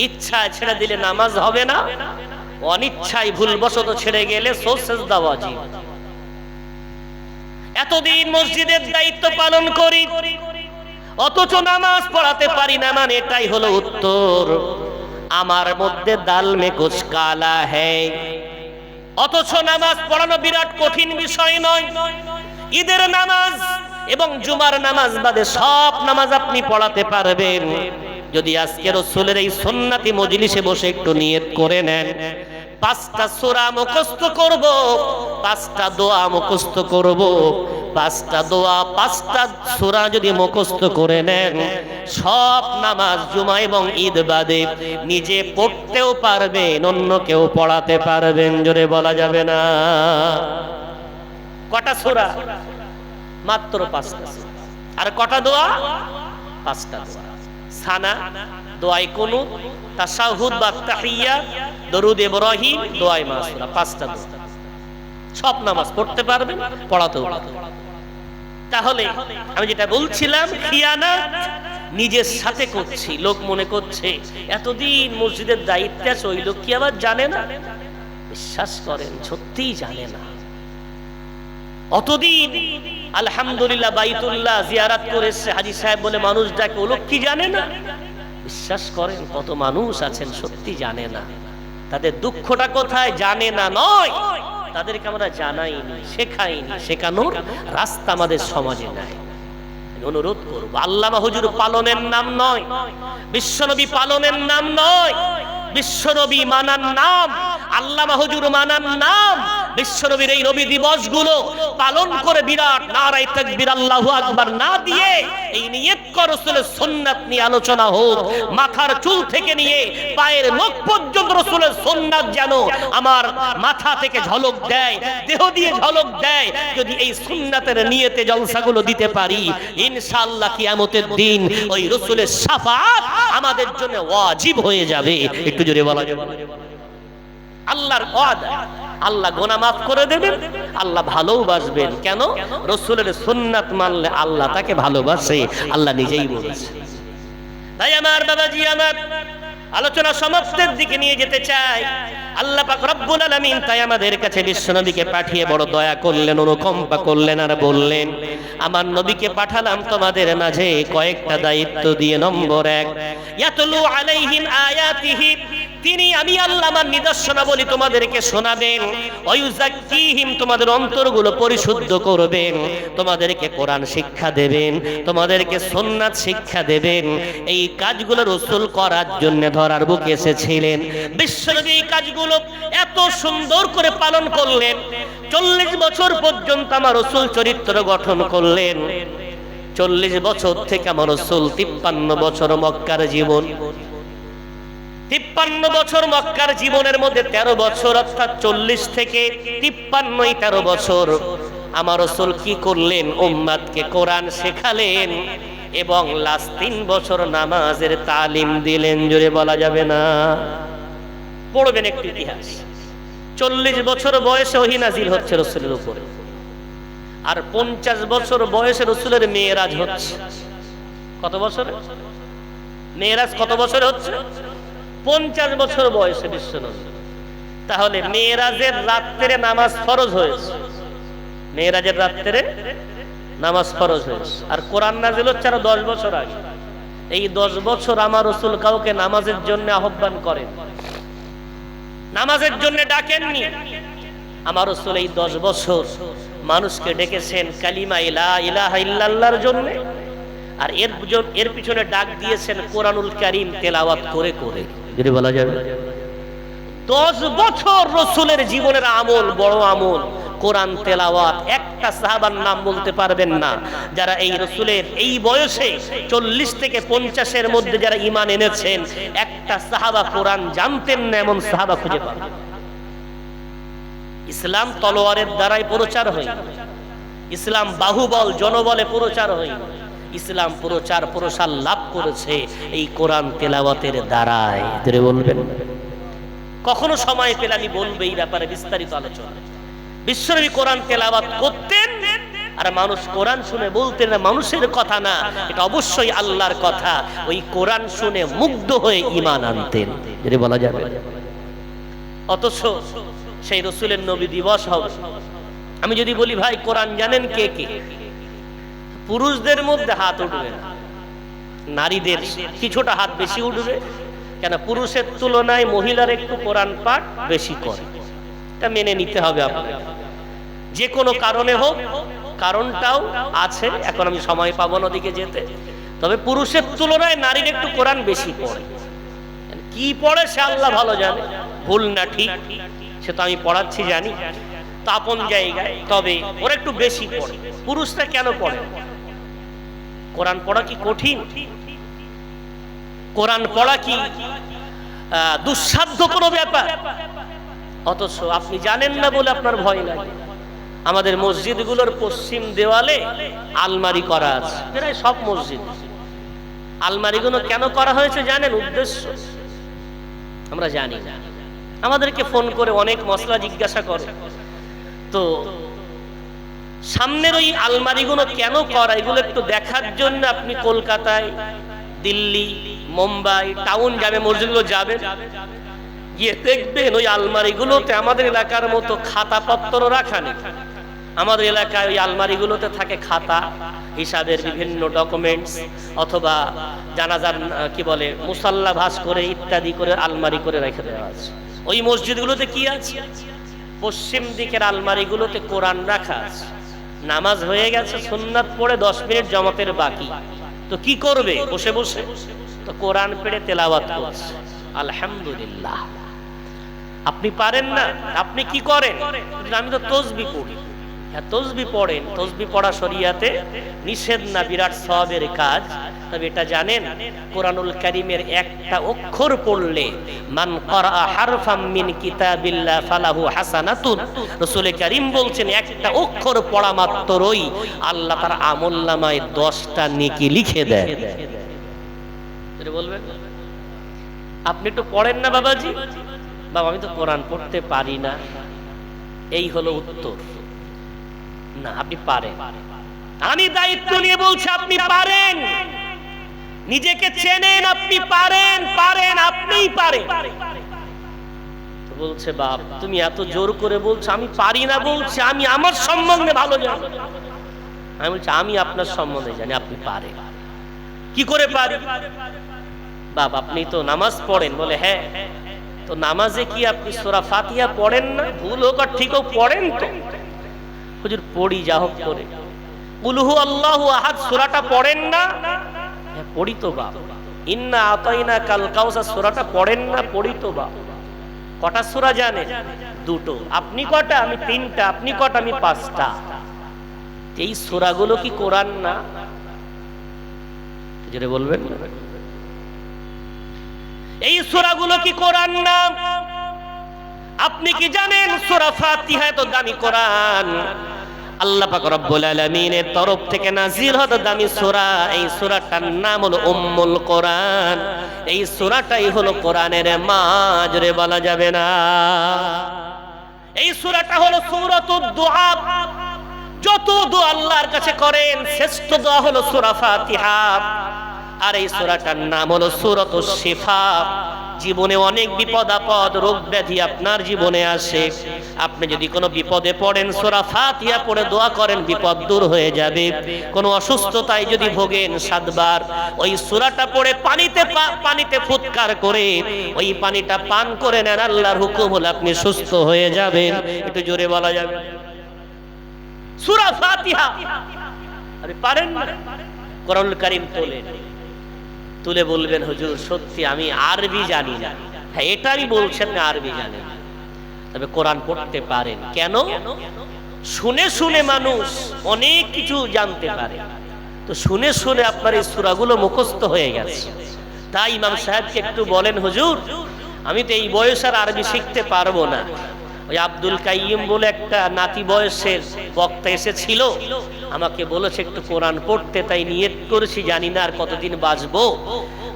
A: ইচ্ছায় ছেড়ে দিলে নামাজ হবে না, অনিচ্ছায় ভুলবশত ছেড়ে গেলে সেজদা ওয়াজিব। এতদিন মসজিদের দায়িত্ব পালন করি, অথচ নামাজ পড়াতে পারি না, মানে এটাই হলো উত্তর। আমার মধ্যে দাল মে কুছ কালা হ্যায়। অথচ নামাজ পড়ানো বিরাট কঠিন বিষয় নয়। ঈদের নামাজ এবং জুমার নামাজ বাদে সব নামাজ আপনি পড়াতে পারবেন যদি আজকে রাসূলের এই সুন্নতি মজলিসে বসে একটু নিয়ত করে নেন। 5টা সূরা মুখস্থ করব, 5টা দোয়া মুখস্থ করব, 5টা দোয়া 5টা সূরা যদি মুখস্থ করে নেন, সব নামাজ জুমা এবং ঈদ বাদে নিজে পড়তেও পারবেন, অন্যকেও পড়াতে পারবেন। জোরে বলা যাবে না? কটা সূরা? মাত্র 5টা। আর কটা দোয়া? 5টা দোয়া। সানা, দোয়ায়ে কুনুত, তাশাহুদ বা তাহিয়াত, দরুদ ইব্রাহিম, দোয়ায়ে মাসুরা, 5টা দোয়া। সব নামাজ পড়তে পারবেন, পড়াতেও পারবেন। তাহলে আমি যেটা বলছিলাম, খিয়ানাত নিজের সাথে করছি, লোক মনে করছে এতদিন মসজিদের দায়িত্বে আছে, ওই লোক কি আবার জানে না? বিশ্বাস করেন, সত্যিই জানে না। অতদিন আলহামদুলিল্লাহ বাইতুল্লাহ জিয়ারত করেছে, হাজী সাহেব বলে মানুষ ডাকে, ও লোক কি জানে না? বিশ্বাস করেন, কত মানুষ আছেন সত্যি জানে না। তাদের দুঃখটা কোথায়? জানে না নয়, তাদেরকে আমরা জানাইনি, শেখাইনি, শেখানোর রাস্তা আমাদের সমাজে নাই। অনুরোধ করব, আল্লামা হুজুর পালনের নাম নয়, বিশ্বনবী পালনের নাম নয়, বিশ্বনবী মানার নাম, আল্লামা হুজুর মানার নাম। বিশ্বনবীর এই নবী দিবসগুলো পালন করে বিরাট নারায়ে তাকবীর আল্লাহু আকবার না দিয়ে এই নিয়ত কর রাসূলের সুন্নাত নিয়ে আলোচনা হোক। মাথার চুল থেকে নিয়ে পায়ের নখ পর্যন্ত রাসূলের সুন্নাত যেন আমার মাথা থেকে ঝলক দেয়, দেহ দিয়ে ঝলক দেয়। যদি এই সুন্নাতের নিয়তে জলসাগুলো দিতে পারি, ইনশাআল্লাহ কিয়ামতের দিন ওই রাসূলের শাফাআত আমাদের জন্য ওয়াজিব হয়ে যাবে। একটু জোরে বলা যাবে? আল্লাহর ওয়াদা, আল্লাহ গুনাহ মাফ করে দেবেন, আল্লাহ ভালোবাসবেন। কেন? রাসূলের সুন্নাত মানলে আল্লাহ তাকে ভালোবাসে, আল্লাহ নিজেই বলেছে। তাই আমার বাবাজি, আমার আলোচনা সমাপ্তির দিকে নিয়ে যেতে চাই। আল্লাহ পাক রব্বুল আলামিন তাই আমাদের কাছে বিশ্বনবীকে পাঠিয়ে বড় দয়া করলেন, অনুকম্পা করলেন, আর বললেন আমার নবীকে পাঠালাম তোমাদের মাঝে কয়েকটা দায়িত্ব দিয়ে। নম্বর 1, ইয়াতলু আলাইহিম আয়াতিহি, তিনি আমি আল্লাহ আমার নিদর্শনাবলী তোমাদেরকে শোনাবেন। ওয়ায়ুযাক্কিহিম, তোমাদের অন্তরগুলো পরিশুদ্ধ করবেন, তোমাদেরকে কোরআন শিক্ষা দেবেন, তোমাদেরকে সুন্নাত শিক্ষা দেবেন। এই কাজগুলো রাসূল করার জন্য ধরার বুকে এসেছিলেন। বিশ্বনবী এই কাজগুলো এত সুন্দর করে পালন করলেন। 40 বছর পর্যন্ত আমার রাসূল চরিত্র গঠন করলেন। 40 বছর থেকে আমার রাসূল 53 বছর মক্কার জীবন, 53 বছর মক্কার জীবনের মধ্যে 13 বছর, অর্থাৎ 40 থেকে 53 13 বছর আমার রাসূল কি করলেন? উম্মতকে কোরআন শেখালেন এবং লাস্ট 3 বছর নামাজের তালিম দিলেন। জোরে বলা যাবে না? পড়বেন একটু ইতিহাস। 40 বছর বয়সে ওহী নাজিল হচ্ছে রাসূলের উপরে, আর 50 বছর বয়সে রাসূলের মেরাজ হচ্ছে। কত বছরে মেরাজ? কত বছরে হচ্ছে? 50 বছর বয়সে বিশ্বনবী। তাহলে মেরাজের রাত্রে নামাজ ফরজ হয়েছে, মেরাজের রাত্রে নামাজ ফরজ হয়েছে। আর কোরআন নাজিল হচ্ছে আরো 10 বছর আগে। এই 10 বছর আমার রাসূল কাউকে নামাজের জন্য আহ্বান করেন, নামাজের জন্য ডাকেননি। আমার রাসূল এই 10 বছর মানুষকে ডেকেছেন কালিমা লা ইলাহা ইল্লাল্লাহর জন্য, আর এর পিছনে ডাক দিয়েছেন কোরআনুল কারীম তেলাওয়াত করে করে। যদি বলা যাবে 10 বছর রাসূলের জীবনের আমল, বড় আমল কোরআন তেলাওয়াত। একটা সাহাবার নাম বলতে পারবেন না যারা এই রাসূলের এই বয়সে 40 থেকে 50 মধ্যে যারা ঈমান এনেছেন, একটা সাহাবা কোরআন জানতেন না এমন সাহাবা খুঁজে পাবেন। ইসলাম তলোয়ারের দ্বারাই প্রচার হয়, ইসলাম বাহুবল জনবলে প্রচার হয়। ইসলাম প্রসার লাভ করেছে এই কোরআন তেলাওয়াতের দ্বারাই। ধরে বলবেন, কখনো সময় পেলে আমি বলবো এই ব্যাপারে বিস্তারিত আলোচনা। বিশ্বনবী কোরআন তেলাওয়াত করতেন, আর মানুষ কোরআন শুনে বলতেন না মানুষের কথা না, এটা অবশ্যই আল্লাহর কথা। ওই কোরআন শুনে মুগ্ধ হয়ে ঈমান আনতেন। যদি বলা যাবে, অথচ সেই রাসূলের নবী দিবস হবে। আমি যদি বলি ভাই কোরআন জানেন কে কে, পুরুষদের মধ্যে হাত উঠবে না, নারীদের কিছুটা হাত বেশি উঠবে। কেন? পুরুষের তুলনায় মহিলার একটু কোরআন পাঠ বেশি করে, এটা মেনে নিতে হবে আপনাকে, যে কোনো কারণে হোক। কারণটাও আছে, এখন আমি সময় পাবো না ওদিকে যেতে। তবে পুরুষের তুলনায় নারীর একটু কোরআন বেশি পড়ে। কি পড়ে সে আল্লাহ ভালো জানে, ভুল না ঠিক সে তো আমি পড়াচ্ছি জানি, তা আপন জায়গায়। তবে ওরা একটু বেশি পড়ে। পুরুষরা কেন পড়ে? কোরআন পড়া কি কঠিন? কোরআন পড়া কি দুঃসাধ্য কোনো ব্যাপার? অথচ আপনি জানেন না বলে আপনার ভয় লাগে। আমাদের মসজিদগুলোর পশ্চিম দেওয়ালে আলমারি করা আছে, প্রায় সব মসজিদ। আলমারিগুলো কেন করা হয়েছে জানেন? উদ্দেশ্য আমরা জানি না। আমাদেরকে ফোন করে অনেক মশলা জিজ্ঞাসা করে। তো সামনের ওই আলমারিগুলো কেন করা, এগুলো একটু দেখার জন্য আপনি কলকাতায়, দিল্লি, মুম্বাই টাউন যাবে, মসজিদগুলো যাবেন, গিয়ে দেখবেন ওই আলমারিগুলোতে আমাদের এলাকার মতো খাতাপত্র রাখা নেই। আমাদের এলাকায় ওই আলমারিগুলোতে থাকে খাতা, হিসাবের বিভিন্ন ডকুমেন্টস, অথবা জানাজার কি বলে মুসাল্লা ভাঁজ করে ইত্যাদি করে আলমারি করে রেখে দেওয়া আছে। ওই মসজিদগুলোতে কি আছে? পশ্চিম দিকের আলমারিগুলোতে কোরআন রাখা আছে। নামাজ হয়ে গেছে, সুন্নাত পড়ে 10 মিনিট জামাতের বাকি, তো কি করবে? বসে বসে তো কোরআন পড়ে তেলাওয়াত করছে। আলহামদুলিল্লাহ। আপনি পারেন না, আপনি কি করেন? আমি তো তাসবিহ পড়ি। হ্যাঁ, তাসবিহ পড়েন, তাসবিহ পড়া শরীয়তে নিষেধ না, বিরাট সওয়াবের কাজ। তবে এটা জানেন, কোরআনুল কারীমের একটা অক্ষর পড়লে মান ক্বারা হারফাম মিন কিতাবিল্লাহ ফালাহু হাসানাতুন, রাসূল কারীম বলছেন একটা অক্ষর পড়া মাত্রই আল্লাহ তার আমলনামায় 10টা নেকি লিখে দেয়। এটা বলবেন, আপনি একটু পড়েন না বাবাজি? বাবা আমি তো কোরআন পড়তে পারি না, এই হলো উত্তর। না, আপনি পারেন। আমি দায়িত্ব নিয়ে বলছি আপনি পারেন। নিজেকে চেনেন, আপনি পারেন, আপনিই পারেন। তো বলছে বাপ তুমি এত জোর করে বলছো, আমি পারি না বলছি, আমি আমার সম্বন্ধে ভালো জানি। আমি বলছি আমি আপনার সম্বন্ধে জানি, আপনি পারেন। কি করে পারি? বাপ আপনি তো নামাজ পড়েন। বলে হ্যাঁ। তো নামাজে কি আপনি সূরা ফাতিহা পড়েন না? ভুল হোক আর ঠিক হোক পড়েন তো। হুজুর পড়ি, যা হোক করে। কুল হু আল্লাহু আহাদ সূরাটা পড়েন না? হ্যাঁ পড়ি তো বাপ। ইন্না আতাইনা কাল কাউসার সূরাটা পড়েন না? পড়ি তো বাপ। কটা সূরা জানেন? 2টো। আপনি কটা? আমি 3টা। আপনি কটা? আমি 5টা। এই সূরাগুলো কি কোরআন না? যেটা বলবেন, এই সূরাগুলো কি কোরআন না? আপনি কি জানেন সূরা ফাতিহা তো দামি কোরআন, আল্লাহ পাক রব্বুল আলামিনের তরফ থেকে নাজিল হওয়া দামি সূরা। এই সূরাটার নাম হলো উম্মুল কোরআন। এই সূরাটাই হলো কোরআনের মা। জোরে বলা যাবে না? এই সূরাটা হলো সূরাতুদ দুআ। যত দোয়া আল্লাহর কাছে করেন শ্রেষ্ঠ দোয়া হলো সূরা ফাতিহা। আর এই সূরাটার নাম হলো সূরাতুশ শিফা। জীবনে অনেক বিপদ আপদ রোগ ব্যাধি আপনার জীবনে আসে, আপনি যদি কোনো বিপদে পড়েন সূরা ফাতিহা পড়ে দোয়া করেন বিপদ দূর হয়ে যাবে। কোনো অসুস্থতায় যদি ভোগেন 7 বার ওই সূরাটা পড়ে পানিতে ফুৎকার করে ওই পানিটা পান করে নেন, আল্লাহর হুকুম হলো আপনি সুস্থ হয়ে যাবেন। একটু জোরে বলা যাবে সূরা ফাতিহা। আরে পারেন না? কোরআনুল কারীম তুলে বলবেন হুজুর সত্যি আমি আরবি জানি না। হ্যাঁ, এটা আমি বলছি আপনি আরবি জানেন, তবে কোরআন পড়তে পারেন। কেন? শুনে শুনে মানুষ অনেক কিছু জানতে পারে। তো শুনে শুনে আপনার এই সূরাগুলো মুখস্থ হয়ে গেছে। তাই ইমাম সাহেবকে একটু বলেন হুজুর আমি তো এই বয়স আর আরবি শিখতে পারবো না। ওই আব্দুল কাইয়ুম বলে একটা নাতি বয়সের বক্তা এসেছিল, আমাকে বলেছে একটু কোরআন পড়তে, তাই নিয়ত করেছি, জানি না আর কতদিন বাঁচবো,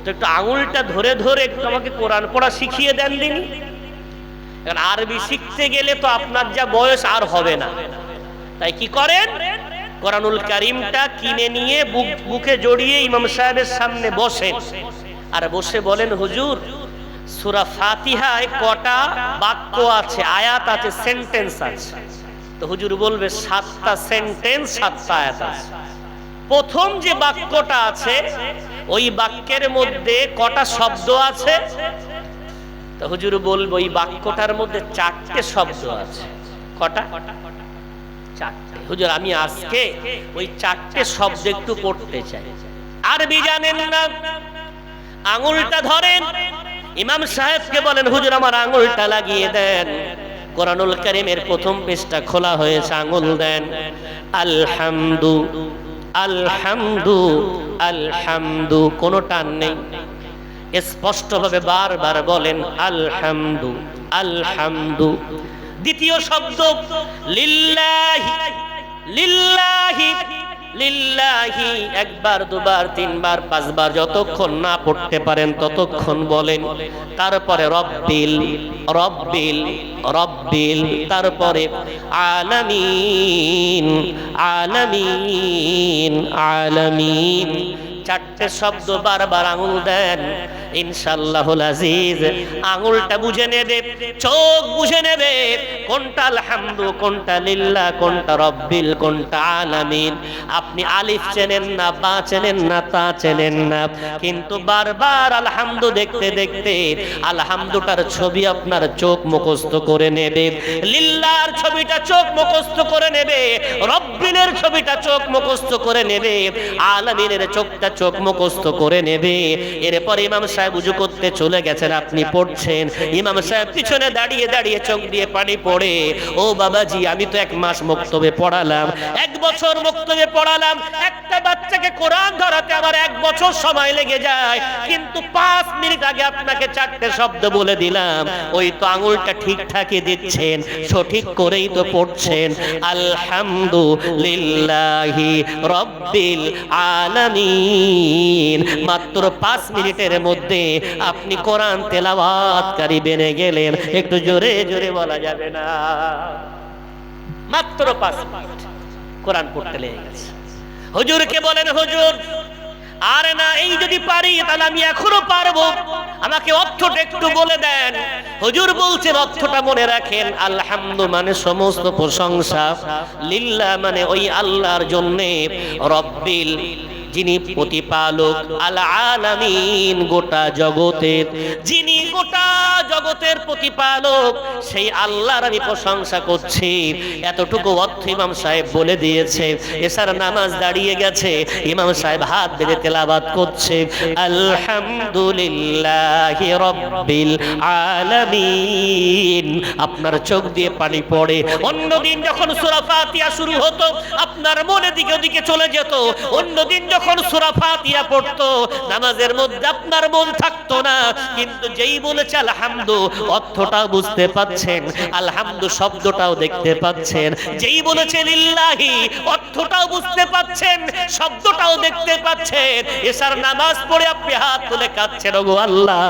A: তো একটু আঙুলটা ধরে ধরে একটু আমাকে কোরআন পড়া শিখিয়ে দেন দিনি। কারণ আরবি শিখতে গেলে তো আপনার যা বয়স আর হবে না। তাই কি করেন, কোরআনুল কারীমটা কিনে নিয়ে বুকে জড়িয়ে ইমাম সাহেবের সামনে বসেন, আর বসে বলেন হুজুর সূরা ফাতিহায় কটা বাক্য আছে, আয়াত আছে, সেন্টেন্স আছে? তো হুজুর বলবে 7টা সেন্টেন্স 7টা আয়াত আছে। প্রথম যে বাক্যটা আছে ওই বাক্যের মধ্যে কটা শব্দ আছে? তো হুজুর বলবে ওই বাক্যটার মধ্যে 4টে শব্দ আছে। কটা? 4টে। হুজুর আমি আজকে ওই 4টে শব্দ একটু পড়তে চাই। আরবি জানেন না, আঙুলটা ধরেন, ইমাম সাহেবকে বলেন হুজুর আমার আঙুলটা লাগিয়ে দেন। কোরআনুল কারীমের প্রথম পৃষ্ঠা খোলা হয়েছে, আঙুল দেন। আলহামদু আলহামদু আলহামদু, কোনো টান নেই, স্পষ্টভাবে বারবার বলেন আলহামদু আলহামদু। দ্বিতীয় শব্দ লিল্লাহি লিল্লাহি লিল্লাহি, 1 বার 2 বার 3 বার 5 বার যতক্ষণ না পড়তে পারেন ততক্ষণ বলেন। তারপরে রব্বিল রব্বিল রব্বিল, তারপরে আলামিন আলামিন আলামিন। 4টে শব্দ বারবার আঙুল দেন। ইনশাআল্লাহুল আজিজ আঙুলটা বুঝে নেবে, চোখ বুঝে নেবে কোনটা আলহামদু, কোনটা লিল্লাহ, কোনটা রব্বিল, কোনটা আলামিন। আপনি আলিফ চেনেন না, বা চেনেন না, তা চেনেন না, কিন্তু বারবার আলহামদু দেখতে দেখতে আলহামদুটার ছবি আপনার চোখ মুখস্থ করে নেবে, লিল্লাহর ছবিটা চোখ মুখস্থ করে নেবে, রব্বিলের ছবিটা চোখ মুখস্থ করে নেবে, আলামিনের চোখটা চোখ মুখস্থ করে নেবে। এরপর ইমাম সাহেব উজু করতে চলে গেছেন, আপনি পড়ছেন, ইমাম সাহেব পিছনে দাঁড়িয়ে দাঁড়িয়ে চোখ দিয়ে পানি পড়ে, ও বাবাজি আমি তো 1 মাস মুক্তবে পড়ালাম, 1 বছর মুক্তবে পড়ালাম, একটা বাচ্চাকে কোরআন ধরাতে আমার 1 বছর সময় লেগে যায়, কিন্তু 5 মিনিট আগে আপনাকে 4টে শব্দ বলে দিলাম। ওই তো আঙুলটা ঠিকঠাকই দিচ্ছেন, সঠিক করেই তো পড়ছেন। আলহামদুলিল্লাহি রব্বিল আলামিন। মাত্র 5 মিনিটের মধ্যে আপনি কোরআন তেলাওয়াতকারী বেনে গেলেন। একটু জোরে জোরে বলা যাবে না? মাত্র 5 মিনিট কোরআন পড়তে লেগে গেছে। হুজুরকে বলেন হুজুর আরে না, এই যদি পারি তাহলে আমি এখনো পারবো, আমাকে অর্থটা একটু বলে দেন। হুজুর বলছেন অর্থটা মনে রাখেন, আলহামদু মানে সমস্ত প্রশংসা, লিল্লাহ মানে ওই আল্লাহর জন্যে, রব্বিল যিনি প্রতিপালক, আল আলামিন গোটা জগতের, যিনি গোটা জগতের প্রতিপালক সেই আল্লাহর আমি প্রশংসা করছি। এতটুকু অর্থ ইমাম সাহেব বলে দিয়েছে। এছাড়া নামাজ দাঁড়িয়ে গেছে, ইমাম সাহেব হাত বেঁধে তেলাওয়াত করছে আলহামদুলিল্লাহি রাব্বিল আলামিন। আপনার চোখ দিয়ে পানি পড়ে। অন্যদিন যখন সূরা ফাতিহা শুরু হতো আপনার মনে দিকে ওদিকে চলে যেত। অন্যদিন যখন সূরা ফাতিহা পড়তো নামাজের মধ্যে আপনার মন থাকতো না, কিন্তু যেই বলেছে আলহামদুলিল্লাহ আলহামদু অর্থটাও বুঝতে পাচ্ছেন, আলহামদু শব্দটাও দেখতে পাচ্ছেন। যেই বলেছে লিল্লাহি অর্থটাও বুঝতে পাচ্ছেন, শব্দটাও দেখতে পাচ্ছেন। এশার নামাজ পড়ে আপনি হাত তুলে কাঁদছেন, ওগো আল্লাহ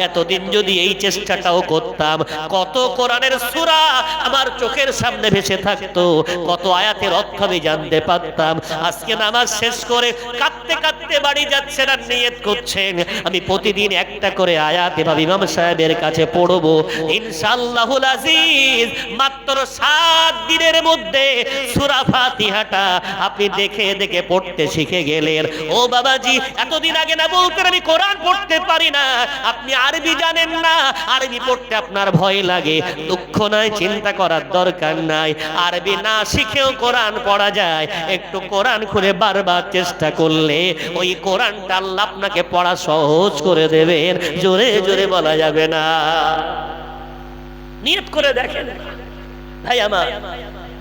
A: এতদিন যদি এই চেষ্টাটাও করতাম, কত কোরআনের সূরা আমার চোখের সামনে ভেসে থাকতো, কত আয়াতের অর্থ আমি জানতে পারতাম। আজকে নামাজ শেষ করে কাঁদতে কাঁদতে বাড়ি যাচ্ছেন আর নিয়ত করছেন আমি প্রতিদিন একটা করে আয়াত এভাবে ইমাম সাহেবের কাছে পড়বো ইনশাআল্লাহুল আজিজ। মাত্র 7 দিনের মধ্যে সূরা ফাতিহাটা আপনি দেখে দেখে পড়তে শিখে গেলেন। ও বাবাজি, এতদিন আগে না বলতেন আমি কোরআন পড়তে পারি না, আপনি আরবি জানেন না, আরবি পড়তে আপনার ভয় লাগে। দুঃখ নাই, চিন্তা করার দরকার নাই, আরবি না শিখেও কোরআন পড়া যায়। একটু কোরআন খুলে বারবার চেষ্টা করলে ওই কোরআনটা আল্লাহ আপনাকে পড়া সহজ করে দেবেন, জোরে জোরে বলা যাবে না। নিয়ত করে দেখেন ভাই আমার।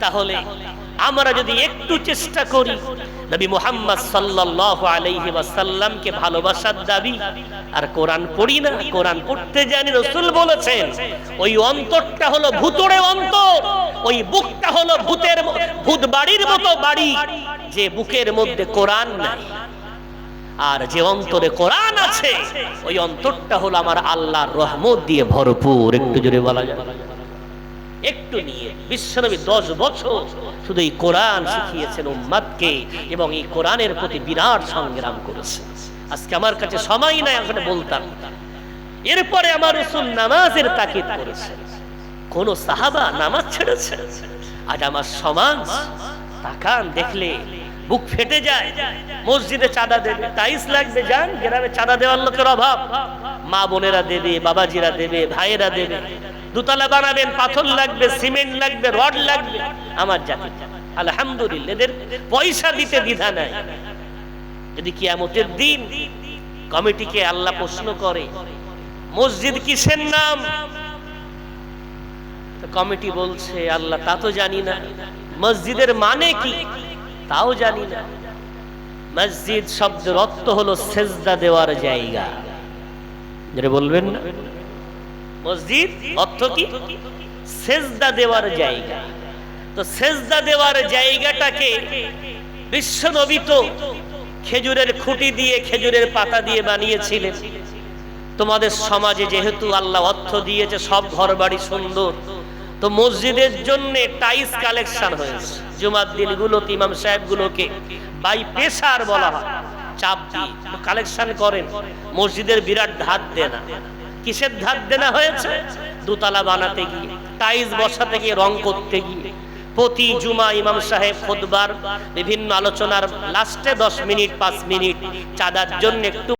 A: তাহলে আমরা যদি একটু চেষ্টা করি নবী মুহাম্মদ সাল্লাল্লাহু আলাইহি ওয়াসাল্লামকে ভালোবাসার দাবি, আর কোরআন পড়ি না, কোরআন পড়তে জানি, রাসূল বলেছেন ওই অন্তরটা হলো ভূতড়ে অন্তর, ওই বুকটা হলো ভূত বাড়ির মতো বাড়ি, যে বুকের মধ্যে কোরআন নাই। আর যে অন্তরে কোরআন আছে ওই অন্তরটা হলো আমার আল্লাহর রহমত দিয়ে ভরপুর। একটু জোরে বলা যায়, একটু নিয়ে। বিশ্বনবী 10 বছর শুধু এই কোরআন শিখিয়েছেন উম্মতকে এবং এই কোরআনের প্রতি বিরাট সংগ্রাম করেছেন। আজকে আমার কাছে সময় নাই আসলে বলতাম। এরপরে আমার রাসূল নামাজের তাকিদ করেছেন, কোন সাহাবা নামাজ ছেড়েছে? আজ আমার সমাজ তাকান, দেখলে বুক ফেটে যায়। মসজিদে চাঁদা দেবে, টাইলস লাগবে, যান গ্রামে চাঁদা দেওয়ার লোকের অভাব, মা বোনেরা দেবে, বাবাজিরা দেবে, ভাইয়েরা দেবে। দুতলা বানাবেন, পাথর লাগবে, সিমেন্ট লাগবে, রড লাগবে। আমার জাতি আলহামদুলিল্লাহ এদের পয়সা দিতে দ্বিধা নাই। যদি কিয়ামতের দিন কমিটিকে আল্লাহ প্রশ্ন করে মসজিদ কিসের নাম, তো কমিটি বলছে আল্লাহ তা তো জানি না। মসজিদের মানে কি তাও জানি না। মসজিদ শব্দের অর্থ হলো সেজদা দেওয়ার জায়গা। যেটা বলবেন না, মসজিদ অর্থ কি? সেজদা দেওয়ার জায়গা। তো সেজদা দেওয়ার জায়গাটাকে বিশ্বনবী তো খেজুরের খুঁটি দিয়ে, খেজুরের পাতা দিয়ে বানিয়েছিলেন। তোমাদের সমাজে যেহেতু আল্লাহ অর্থ দিয়েছে, সব ঘরবাড়ি সুন্দর, তো মসজিদের জন্য টাইলস কালেকশন হয়েছে। জুমার দিনগুলোতে ইমাম সাহেবগুলোকে বাই প্রেসার বলা হয়, চাপ দিয়ে কালেকশন করেন। মসজিদের বিরাট ধার দেনা। কিসের ধার দেনা হয়েছে? দুতলা বানাতে গিয়ে, টাইলস বসাতে গিয়ে, রং করতে গিয়ে। প্রতি জুমা ইমাম সাহেব খুতবার বিভিন্ন আলোচনার লাস্টে 10 মিনিট 5 মিনিট চাঁদার জন্য একটু